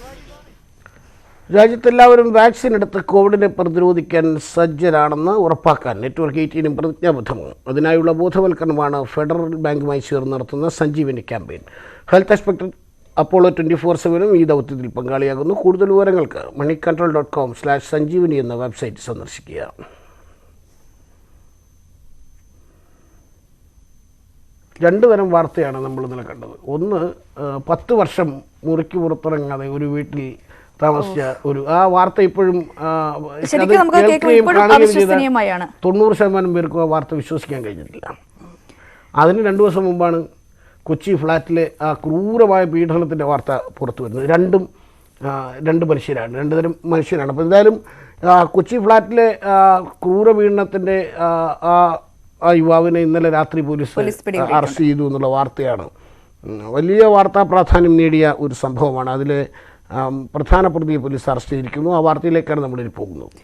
രാജ്യത്തെല്ലാവരും വാക്സിൻ എടുത്ത് കോവിഡിനെ പ്രതിരോധിക്കാൻ സജ്ജരാണെന്ന് ഉറപ്പാക്കാൻ നെറ്റ്വർക്ക് 18 പ്രതിജ്ഞാബദ്ധമാണ്. അതിനായുള്ള ബോധവൽക്കരണമാണ് ഫെഡറൽ ബാങ്കുമായി ചേർന്ന് നടത്തുന്ന സഞ്ജീവനി ക്യാമ്പയിൻ. ഹെൽത്ത് എക്സ്പെക്ടർ അപ്പോളോ 24/7 ഈ ദൗത്യത്തിൽ പങ്കാളിയാകുന്നു. കൂടുതൽ വിവരങ്ങൾക്ക് moneycontrol.com/sanjeevani എന്ന വെബ്സൈറ്റ് സന്ദർശിക്കുക. രണ്ട് തരം വാർത്തയാണ് നമ്മൾ ഇന്നലെ കണ്ടത്. ഒന്ന്, 10 വർഷം മുറിക്ക് പുറത്തിറങ്ങാതെ ഒരു വീട്ടിൽ താമസിച്ച ആ വാർത്ത ഇപ്പോഴും 90% പേർക്കും ആ വാർത്ത വിശ്വസിക്കാൻ കഴിഞ്ഞിട്ടില്ല. അതിന് 2 ദിവസം മുമ്പാണ് കൊച്ചി ഫ്ലാറ്റിലെ ആ ക്രൂരമായ പീഡനത്തിൻ്റെ വാർത്ത പുറത്തു വരുന്നത്. രണ്ട് മനുഷ്യരാണ്, 2 തരം മനുഷ്യരാണ്. അപ്പോൾ എന്തായാലും കൊച്ചി ഫ്ലാറ്റിലെ ക്രൂരപീഡനത്തിൻ്റെ ആ യുവാവിനെ ഇന്നലെ രാത്രി പോലീസ് അറസ്റ്റ് ചെയ്തു എന്നുള്ള വാർത്തയാണ്. വലിയ വാർത്താ പ്രാധാന്യം നേടിയ ഒരു സംഭവമാണ്. അതിൽ പ്രധാന പ്രതിയെ പോലീസ് അറസ്റ്റ് ചെയ്തിരിക്കുന്നു. ആ വാർത്തയിലേക്കാണ് നമ്മളിൽ പോകുന്നത്.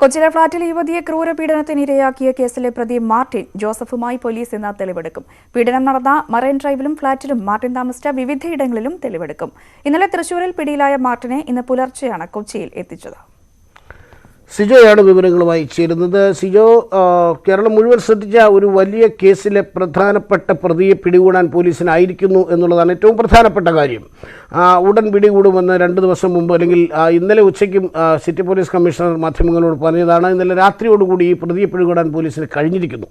കൊച്ചിയിലെ ഫ്ളാറ്റിൽ യുവതിയെ ക്രൂരപീഡനത്തിന് ഇരയാക്കിയ കേസിലെ പ്രതി മാർട്ടിൻ ജോസഫുമായി പോലീസ് ഇന്ന് തെളിവെടുക്കും. പീഡനം നടന്ന മറൈൻ ഡ്രൈവിലും ഫ്ളാറ്റിലും മാർട്ടിൻ താമസിച്ച വിവിധയിടങ്ങളിലും തെളിവെടുക്കും. ഇന്നലെ തൃശൂരിൽ പിടിയിലായ മാർട്ടിനെ ഇന്ന് പുലർച്ചെയാണ് കൊച്ചിയിൽ എത്തിച്ചത്. സിജോയാണ് വിവരങ്ങളുമായി ചേരുന്നത്. സിജോ, കേരളം മുഴുവൻ ശ്രദ്ധിച്ച ഒരു വലിയ കേസിലെ പ്രധാനപ്പെട്ട പ്രതിയെ പിടികൂടാൻ പോലീസിനായിരിക്കുന്നു എന്നുള്ളതാണ് ഏറ്റവും പ്രധാനപ്പെട്ട കാര്യം. ഉടൻ പിടികൂടുമെന്ന് 2 ദിവസം മുമ്പ് അല്ലെങ്കിൽ ഇന്നലെ ഉച്ചയ്ക്കും സിറ്റി പോലീസ് കമ്മീഷണർ മാധ്യമങ്ങളോട് പറഞ്ഞതാണ്. ഇന്നലെ രാത്രിയോടുകൂടി ഈ പ്രതിയെ പിടികൂടാൻ പോലീസിന് കഴിഞ്ഞിരിക്കുന്നു.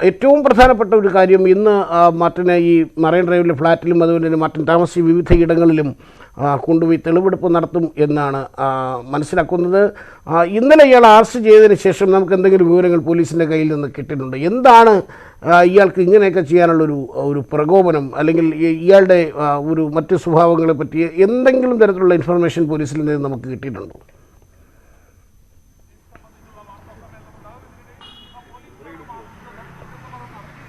ഏറ്റവും പ്രധാനപ്പെട്ട ഒരു കാര്യം, ഇന്ന് മാർട്ടിനെ ഈ മറൈൻ ഡ്രൈവിലെ ഫ്ലാറ്റിലും അതുപോലെ തന്നെ മാർട്ടിൻ താമസിച്ച വിവിധ ഇടങ്ങളിലും കൊണ്ടുപോയി തെളിവെടുപ്പ് നടത്തും എന്നാണ് മനസ്സിലാക്കുന്നത്. ഇന്നലെ ഇയാൾ അറസ്റ്റ് ചെയ്തതിന് ശേഷം നമുക്ക് എന്തെങ്കിലും വിവരങ്ങൾ പോലീസിൻ്റെ കയ്യിൽ നിന്ന് കിട്ടിയിട്ടുണ്ട്? എന്താണ് ഇയാൾക്ക് ഇങ്ങനെയൊക്കെ ചെയ്യാനുള്ളൊരു പ്രകോപനം, അല്ലെങ്കിൽ ഇയാളുടെ ഒരു മറ്റ് സ്വഭാവങ്ങളെ പറ്റി എന്തെങ്കിലും തരത്തിലുള്ള ഇൻഫർമേഷൻ പോലീസിൽ നിന്ന് നമുക്ക് കിട്ടിയിട്ടുണ്ടോ?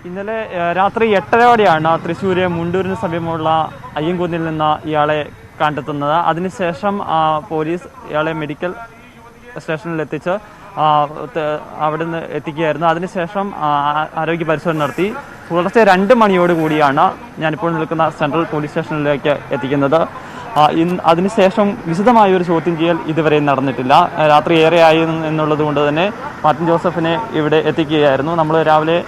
ഇന്നലെ രാത്രി 8:30 തൃശ്ശൂർ മുണ്ടൂരിന് സമീപമുള്ള അയ്യൻകുന്നിൽ നിന്ന് ഇയാളെ കണ്ടെത്തുന്നത്. അതിനുശേഷം പോലീസ് ഇയാളെ മെഡിക്കൽ സ്റ്റേഷനിൽ എത്തിച്ച് അവിടെ നിന്ന് എത്തിക്കുകയായിരുന്നു. അതിനുശേഷം ആരോഗ്യ പരിശോധന നടത്തി പുലർച്ചെ 2 മണിയോടുകൂടിയാണ് ഞാനിപ്പോൾ നിൽക്കുന്ന സെൻട്രൽ പോലീസ് സ്റ്റേഷനിലേക്ക് എത്തിക്കുന്നത്. അതിനുശേഷം വിശദമായ ഒരു ചോദ്യം ചെയ്യൽ ഇതുവരെ നടന്നിട്ടില്ല. രാത്രി ഏറെയായി എന്നുള്ളത് കൊണ്ട് തന്നെ മാർട്ടിൻ ജോസഫിനെ ഇവിടെ എത്തിക്കുകയായിരുന്നു. നമ്മൾ രാവിലെ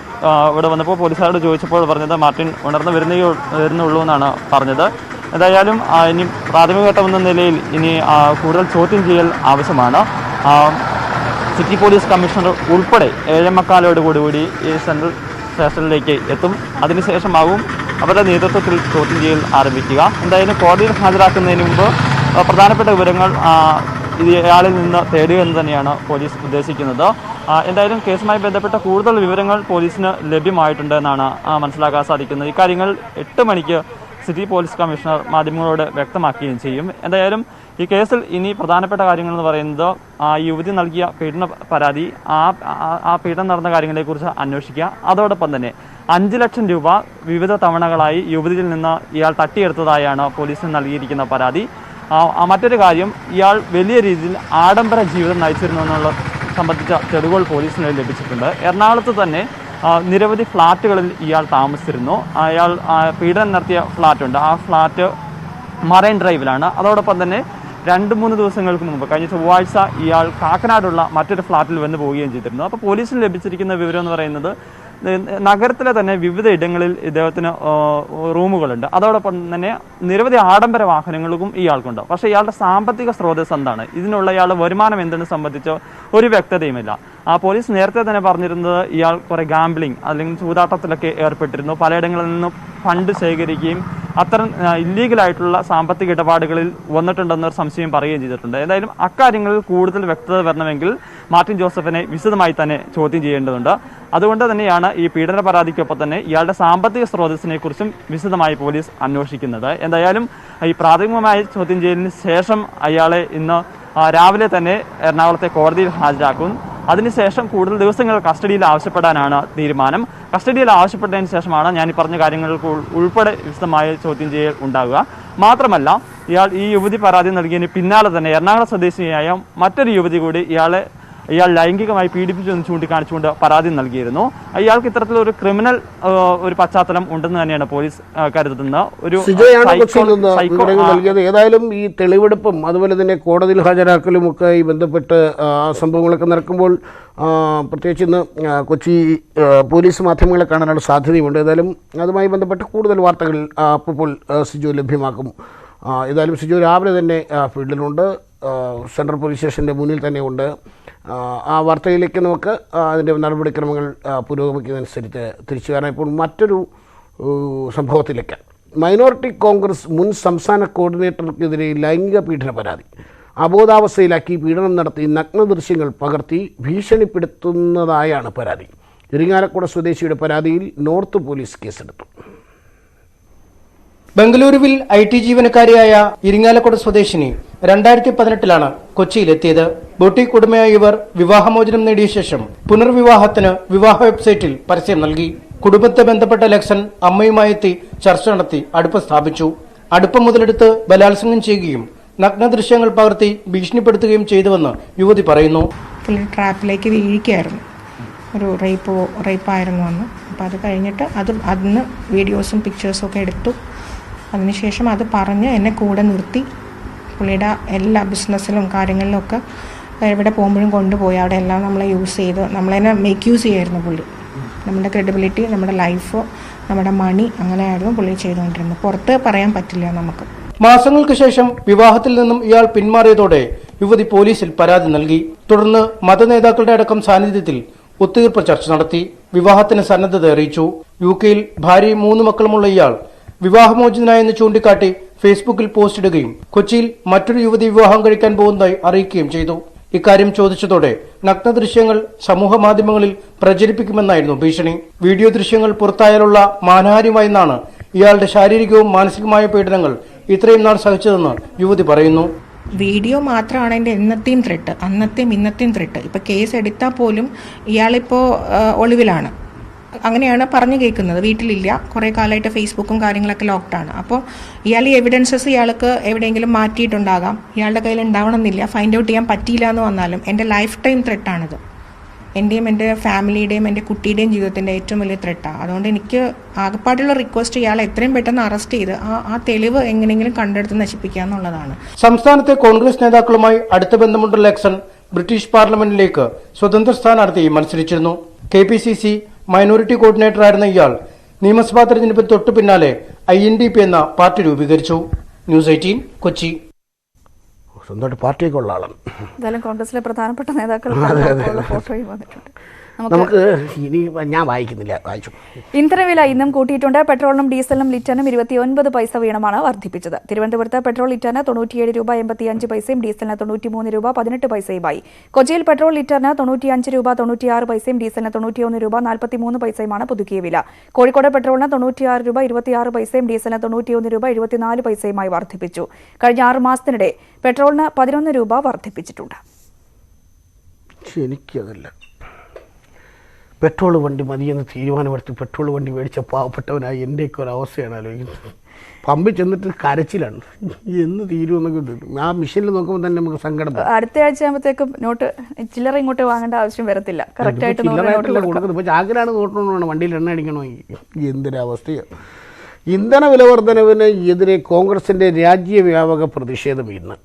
ഇവിടെ വന്നപ്പോൾ പോലീസുകാരോട് ചോദിച്ചപ്പോൾ പറഞ്ഞത് മാർട്ടിൻ ഉണർന്ന് വരുന്നുള്ളൂ എന്നാണ് പറഞ്ഞത്. എന്തായാലും ഇനി പ്രാഥമികഘട്ടം എന്ന നിലയിൽ ഇനി കൂടുതൽ ചോദ്യം ചെയ്യൽ ആവശ്യമാണ്. സിറ്റി പോലീസ് കമ്മീഷണർ ഉൾപ്പെടെ 7:45 ഈ സെൻട്രൽ സ്റ്റേഷനിലേക്ക് എത്തും. അതിനുശേഷമാവും അവരുടെ നേതൃത്വത്തിൽ ചോദ്യം ചെയ്യൽ ആരംഭിക്കുക. എന്തായാലും കോടതിയിൽ ഹാജരാക്കുന്നതിന് മുമ്പ് പ്രധാനപ്പെട്ട വിവരങ്ങൾ ഇയാളിൽ നിന്ന് തേടുക എന്ന് തന്നെയാണ് പോലീസ് ഉദ്ദേശിക്കുന്നത്. എന്തായാലും കേസുമായി ബന്ധപ്പെട്ട കൂടുതൽ വിവരങ്ങൾ പോലീസിന് ലഭ്യമായിട്ടുണ്ട് എന്നാണ് മനസ്സിലാക്കാൻ സാധിക്കുന്നത്. ഇക്കാര്യങ്ങൾ 8 മണിക്ക് സിറ്റി പോലീസ് കമ്മീഷണർ മാധ്യമങ്ങളോട് വ്യക്തമാക്കുകയും ചെയ്യും. എന്തായാലും ഈ കേസിൽ ഇനി പ്രധാനപ്പെട്ട കാര്യങ്ങൾ എന്ന് പറയുന്നത് യുവതി നൽകിയ പീഡന പരാതി, ആ പീഡനം നടന്ന കാര്യങ്ങളെക്കുറിച്ച് അന്വേഷിക്കുക. അതോടൊപ്പം തന്നെ 5 ലക്ഷം രൂപ വിവിധ തവണകളായി യുവതിയിൽ നിന്ന് ഇയാൾ തട്ടിയെടുത്തതായാണ് പോലീസിന് നൽകിയിരിക്കുന്ന പരാതി. മറ്റൊരു കാര്യം, ഇയാൾ വലിയ രീതിയിൽ ആഡംബര ജീവിതം നയിച്ചിരുന്നു എന്നുള്ള സംബന്ധിച്ച തെളിവുകൾ പോലീസിന് ലഭിച്ചിട്ടുണ്ട്. എറണാകുളത്ത് തന്നെ നിരവധി ഫ്ളാറ്റുകളിൽ ഇയാൾ താമസിച്ചിരുന്നു. അയാൾ പീഡനം നടത്തിയ ഫ്ളാറ്റുണ്ട്, ആ ഫ്ളാറ്റ് മറൈൻ ഡ്രൈവിലാണ്. അതോടൊപ്പം തന്നെ 2-3 ദിവസങ്ങൾക്ക് മുമ്പ് കഴിഞ്ഞ ചൊവ്വാഴ്ച ഇയാൾ കാക്കനാടുള്ള മറ്റൊരു ഫ്ളാറ്റിൽ വന്ന് പോവുകയും ചെയ്തിരുന്നു. അപ്പോൾ പോലീസിന് ലഭിച്ചിരിക്കുന്ന വിവരം എന്ന് പറയുന്നത് നഗരത്തിലെ തന്നെ വിവിധ ഇടങ്ങളിൽ ഇദ്ദേഹത്തിന് റൂമുകളുണ്ട്. അതോടൊപ്പം തന്നെ നിരവധി ആഡംബര വാഹനങ്ങൾക്കും ഇയാൾക്കുണ്ട്. പക്ഷേ ഇയാളുടെ സാമ്പത്തിക സ്രോതസ് എന്താണ്, ഇതിനുള്ള ഇയാളുടെ വരുമാനം എന്തെന്ന് സംബന്ധിച്ചോ ഒരു വ്യക്തതയുമില്ല. പോലീസ് നേരത്തെ തന്നെ പറഞ്ഞിരുന്നത് ഇയാൾ കുറേ ഗാംബ്ലിംഗ് അല്ലെങ്കിൽ ചൂതാട്ടത്തിലൊക്കെ ഏർപ്പെട്ടിരുന്നു, പലയിടങ്ങളിൽ നിന്നും ഫണ്ട് ശേഖരിക്കുകയും അത്തരം ഇല്ലീഗലായിട്ടുള്ള സാമ്പത്തിക ഇടപാടുകളിൽ വന്നിട്ടുണ്ടെന്നൊരു സംശയം പറയുകയും ചെയ്തിട്ടുണ്ട്. എന്തായാലും അക്കാര്യങ്ങളിൽ കൂടുതൽ വ്യക്തത വരണമെങ്കിൽ മാർട്ടിൻ ജോസഫിനെ വിശദമായി തന്നെ ചോദ്യം ചെയ്യേണ്ടതുണ്ട്. അതുകൊണ്ട് തന്നെയാണ് ഈ പീഡന പരാതിക്കൊപ്പം തന്നെ ഇയാളുടെ സാമ്പത്തിക സ്രോതസ്സിനെ കുറിച്ചും വിശദമായി പോലീസ് അന്വേഷിക്കുന്നത്. എന്തായാലും ഈ പ്രാഥമികമായ ചോദ്യം ചെയ്യലിന് ശേഷം അയാളെ ഇന്ന് രാവിലെ തന്നെ എറണാകുളത്തെ കോടതിയിൽ ഹാജരാക്കും. അതിനുശേഷം കൂടുതൽ ദിവസങ്ങൾ കസ്റ്റഡിയിൽ ആവശ്യപ്പെടാനാണ് തീരുമാനം. കസ്റ്റഡിയിൽ ആവശ്യപ്പെട്ടതിന് ശേഷമാണ് ഞാൻ ഈ പറഞ്ഞ കാര്യങ്ങൾക്ക് ഉൾപ്പെടെ വിശദമായ ചോദ്യം ചെയ്യൽ ഉണ്ടാകുക. മാത്രമല്ല ഇയാൾ ഈ യുവതി പരാതി നൽകിയതിന് പിന്നാലെ തന്നെ എറണാകുളം സ്വദേശിയായ മറ്റൊരു യുവതി കൂടി ഇയാൾ ലൈംഗികമായി പീഡിപ്പിച്ചു എന്ന് ചൂണ്ടിക്കാണിച്ചുകൊണ്ട് പരാതി നൽകിയിരുന്നു. ഇയാൾക്ക് ഇത്തരത്തിലൊരു ക്രിമിനൽ ഒരു പശ്ചാത്തലം ഉണ്ടെന്ന് തന്നെയാണ് പോലീസ് കരുതുന്നത്. ഒരു നൽകിയത്. ഏതായാലും ഈ തെളിവെടുപ്പും അതുപോലെ തന്നെ കോടതിയിൽ ഹാജരാക്കലും ഒക്കെ ബന്ധപ്പെട്ട് സംഭവങ്ങളൊക്കെ നടക്കുമ്പോൾ പ്രത്യേകിച്ച് ഇന്ന് കൊച്ചി പോലീസ് മാധ്യമങ്ങളെ കാണാനുള്ള സാധ്യതയുണ്ട്. ഏതായാലും അതുമായി ബന്ധപ്പെട്ട് കൂടുതൽ വാർത്തകൾ അപ്പോൾ സിജു ലഭ്യമാക്കും. ഏതായാലും സിജു രാവിലെ തന്നെ ഫീൽഡിലുണ്ട്, സെൻട്രൽ പോലീസ് സ്റ്റേഷൻ്റെ മുന്നിൽ തന്നെ ഉണ്ട്. ആ വാർത്തയിലേക്ക് നമുക്ക് അതിൻ്റെ നടപടിക്രമങ്ങൾ പുരോഗമിക്കുന്നതനുസരിച്ച് തിരിച്ചു വരാൻ. ഇപ്പോൾ മറ്റൊരു സംഭവത്തിലേക്ക്, മൈനോറിറ്റി കോൺഗ്രസ് മുൻ സംസ്ഥാന കോർഡിനേറ്റർക്കെതിരെ ലൈംഗിക പീഡന പരാതി. അബോധാവസ്ഥയിലാക്കി പീഡനം നടത്തി നഗ്ന ദൃശ്യങ്ങൾ പകർത്തി ഭീഷണിപ്പെടുത്തുന്നതായാണ് പരാതി. ഇരിങ്ങാലക്കുട സ്വദേശിയുടെ പരാതിയിൽ നോർത്ത് പോലീസ് കേസെടുത്തു. ബംഗളൂരുവിൽ IT ജീവനക്കാരിയായ ഇരിങ്ങാലക്കുട സ്വദേശിനി 2018 കൊച്ചിയിലെത്തിയത്. ബൊട്ടീക്ക് ഉടമയായ ഇവർ വിവാഹമോചനം നേടിയ ശേഷം പുനർവിവാഹത്തിന് വിവാഹ വെബ്സൈറ്റിൽ പരസ്യം നൽകി. കുടുംബത്തെ ബന്ധപ്പെട്ട ലക്സൺ അമ്മയുമായി എത്തി ചർച്ച നടത്തി അടുപ്പം സ്ഥാപിച്ചു. അടുപ്പം മുതലെടുത്ത് ബലാത്സംഗം ചെയ്യുകയും നഗ്ന ദൃശ്യങ്ങൾ പകർത്തി ഭീഷണിപ്പെടുത്തുകയും ചെയ്തുവെന്ന് യുവതി പറയുന്നു. ട്രാപ്പിലേക്ക് വീഴിക്കായിരുന്നു, ഒരു റേപ്പായിരുന്നു അന്ന്. അപ്പോൾ അത് കഴിഞ്ഞിട്ട് അന്ന് വീഡിയോസും പിക്ചേഴ്സും ഒക്കെ എടുത്തു. അതിനുശേഷം അത് പറഞ്ഞ് എന്നെ കൂടെ നിർത്തി പുള്ളിയുടെ എല്ലാ ബിസിനസ്സിലും കാര്യങ്ങളിലൊക്കെ എവിടെ പോകുമ്പോഴും കൊണ്ടുപോയി അവിടെ എല്ലാം നമ്മളെ യൂസ് ചെയ്ത് നമ്മളതിനെ മേക്ക് യൂസ് ചെയ്യായിരുന്നു പുള്ളി. നമ്മുടെ ക്രെഡിബിലിറ്റി, നമ്മുടെ ലൈഫ്, നമ്മുടെ മണി, അങ്ങനെയായിരുന്നു പുള്ളി ചെയ്തുകൊണ്ടിരുന്നത്. പുറത്ത് പറയാൻ പറ്റില്ല നമുക്ക്. മാസങ്ങൾക്ക് ശേഷം വിവാഹത്തിൽ നിന്നും ഇയാൾ പിന്മാറിയതോടെ യുവതി പോലീസിൽ പരാതി നൽകി. തുടർന്ന് മതനേതാക്കളുടെ അടക്കം സാന്നിധ്യത്തിൽ ഒത്തുതീർപ്പ് ചർച്ച നടത്തി. വിവാഹത്തിന് സന്നദ്ധത അറിയിച്ചു. UK-യിൽ ഭാര്യയും 3 മക്കളുമുള്ള ഇയാൾ വിവാഹമോചിതനായെന്ന് ചൂണ്ടിക്കാട്ടി ഫേസ്ബുക്കിൽ പോസ്റ്റ് ഇടുകയും കൊച്ചിയിൽ മറ്റൊരു യുവതി വിവാഹം കഴിക്കാൻ പോകുന്നതായി അറിയിക്കുകയും ചെയ്തു. ഇക്കാര്യം ചോദിച്ചതോടെ നഗ്ന ദൃശ്യങ്ങൾ സമൂഹ മാധ്യമങ്ങളിൽ പ്രചരിപ്പിക്കുമെന്നായിരുന്നു ഭീഷണി. വീഡിയോ ദൃശ്യങ്ങൾ പുറത്തായാലുള്ള മാനഹാനിയുമായെന്നാണ് ഇയാളുടെ ശാരീരികവും മാനസികമായ പീഡനങ്ങൾ ഇത്രയും നാൾ സഹിച്ചതെന്ന് യുവതി പറയുന്നു. വീഡിയോ മാത്രമാണ് എൻ്റെ എന്നത്തെയും ത്രെട്ട്, അന്നത്തെയും ഇന്നത്തെയും ത്രെട്ട്. ഇപ്പോൾ കേസ് എടുത്താൽ പോലും ഇയാളിപ്പോൾ ഒളിവിലാണ്, അങ്ങനെയാണ് പറഞ്ഞു കേൾക്കുന്നത്. വീട്ടിലില്ല, കുറേ കാലമായിട്ട് ഫേസ്ബുക്കും കാര്യങ്ങളൊക്കെ ലോക്ക്ഡാണ്. അപ്പോൾ ഇയാൾ ഈ എവിഡൻസസ് ഇയാൾക്ക് എവിടെയെങ്കിലും മാറ്റിയിട്ടുണ്ടാകാം, ഇയാളുടെ കയ്യിൽ ഉണ്ടാവണമെന്നില്ല. ഫൈൻഡ് ഔട്ട് ചെയ്യാൻ പറ്റിയില്ല എന്ന് വന്നാലും എൻ്റെ ലൈഫ് ടൈം ത്രെട്ടാണിത്. എൻ്റെയും എൻ്റെ ഫാമിലിയുടെയും എൻ്റെ കുട്ടിയുടെയും ജീവിതത്തിൻ്റെ ഏറ്റവും വലിയ ത്രെട്ടാണ്. അതുകൊണ്ട് എനിക്ക് ആകെപ്പാടുള്ള റിക്വസ്റ്റ് ഇയാളെ എത്രയും പെട്ടെന്ന് അറസ്റ്റ് ചെയ്ത് ആ തെളിവ് എങ്ങനെയെങ്കിലും കണ്ടെടുത്ത് നശിപ്പിക്കുക എന്നുള്ളതാണ്. സംസ്ഥാനത്തെ കോൺഗ്രസ് നേതാക്കളുമായി അടുത്ത ബന്ധമുള്ള ലക്സൺ ബ്രിട്ടീഷ് പാർലമെന്റിലേക്ക് സ്വതന്ത്ര സ്ഥാനാർത്ഥിയായി മത്സരിച്ചിരുന്നു. KPCC മൈനോറിറ്റി കോർഡിനേറ്ററായിരുന്ന ഇയാൾ നിയമസഭാ തെരഞ്ഞെടുപ്പിന് തൊട്ടു പിന്നാലെ INDP എന്ന പാർട്ടി രൂപീകരിച്ചു. ന്യൂസ് 18 കൊച്ചി. സ്വന്തമായിട്ട് പാർട്ടിയൊക്കെ ഉള്ള ആളാണ്. എന്തായാലും കോൺഗ്രസിലെ പ്രധാനപ്പെട്ട നേതാക്കൾ ഫോട്ടോയും വന്നിട്ടുണ്ട്. നമുക്ക് ഇനി ഞാൻ വായിക്കുന്നില്ല, വായിച്ചു. ഇന്ധനവില ഇന്നും കൂട്ടിയിട്ടുണ്ട്. പെട്രോളിനും ഡീസലിനും ലിറ്ററിനും 29 പൈസ വീതമാണ് വർദ്ധിപ്പിച്ചത്. തിരുവനന്തപുരത്ത് പെട്രോൾ ലിറ്ററിന് 97 രൂപ 85 പൈസയും ഡീസലിന് 93 രൂപ 18 പൈസയുമായി. കൊച്ചിയിൽ പെട്രോൾ ലിറ്ററിന് 95 രൂപ 96 പൈസയും ഡീസലിന് 91 രൂപ 43 പൈസയുമാണ് പുതുക്കിയ വില. കോഴിക്കോട് പെട്രോളിന് 96 രൂപ 26 പൈസയും ഡീസലിന് 91 രൂപ 74 പൈസയുമായി വർദ്ധിപ്പിച്ചു. കഴിഞ്ഞ 6 മാസത്തിനിടെ പെട്രോളിന് 11 രൂപ വർദ്ധിപ്പിച്ചിട്ടുണ്ട്. എനിക്കതല്ല, പെട്രോൾ വണ്ടി മതിയെന്ന് തീരുമാനമെടുത്ത് പെട്രോൾ വണ്ടി മേടിച്ച പാവപ്പെട്ടവനായി എൻ്റെയൊക്കെ ഒരു അവസ്ഥയാണ് ആലോചിക്കുന്നത്. പമ്പിൽ ചെന്നിട്ട് കരച്ചിലാണ്, എന്ന് തീരുമെന്നൊക്കെ. ആ മെഷീനിൽ നോക്കുമ്പോൾ തന്നെ നമുക്ക് സങ്കടം. അടുത്ത ആഴ്ച ആകുമ്പോഴത്തേക്കും നോട്ട് ചില്ലറ ഇങ്ങോട്ട് വാങ്ങേണ്ട ആവശ്യം വരത്തില്ല. കറക്റ്റായിട്ട് കൊടുക്കുന്നത്. ഇപ്പോൾ ചാക്കിലാണ് നോട്ടുകൊണ്ടാണ് വണ്ടിയിൽ എണ്ണ അടിക്കണമെങ്കിൽ. എന്തൊരവസ്ഥയാണ്. ഇന്ധന വില വർധനവിന് എതിരെ കോൺഗ്രസിൻ്റെ രാജ്യവ്യാപക പ്രതിഷേധം ഇന്ന്.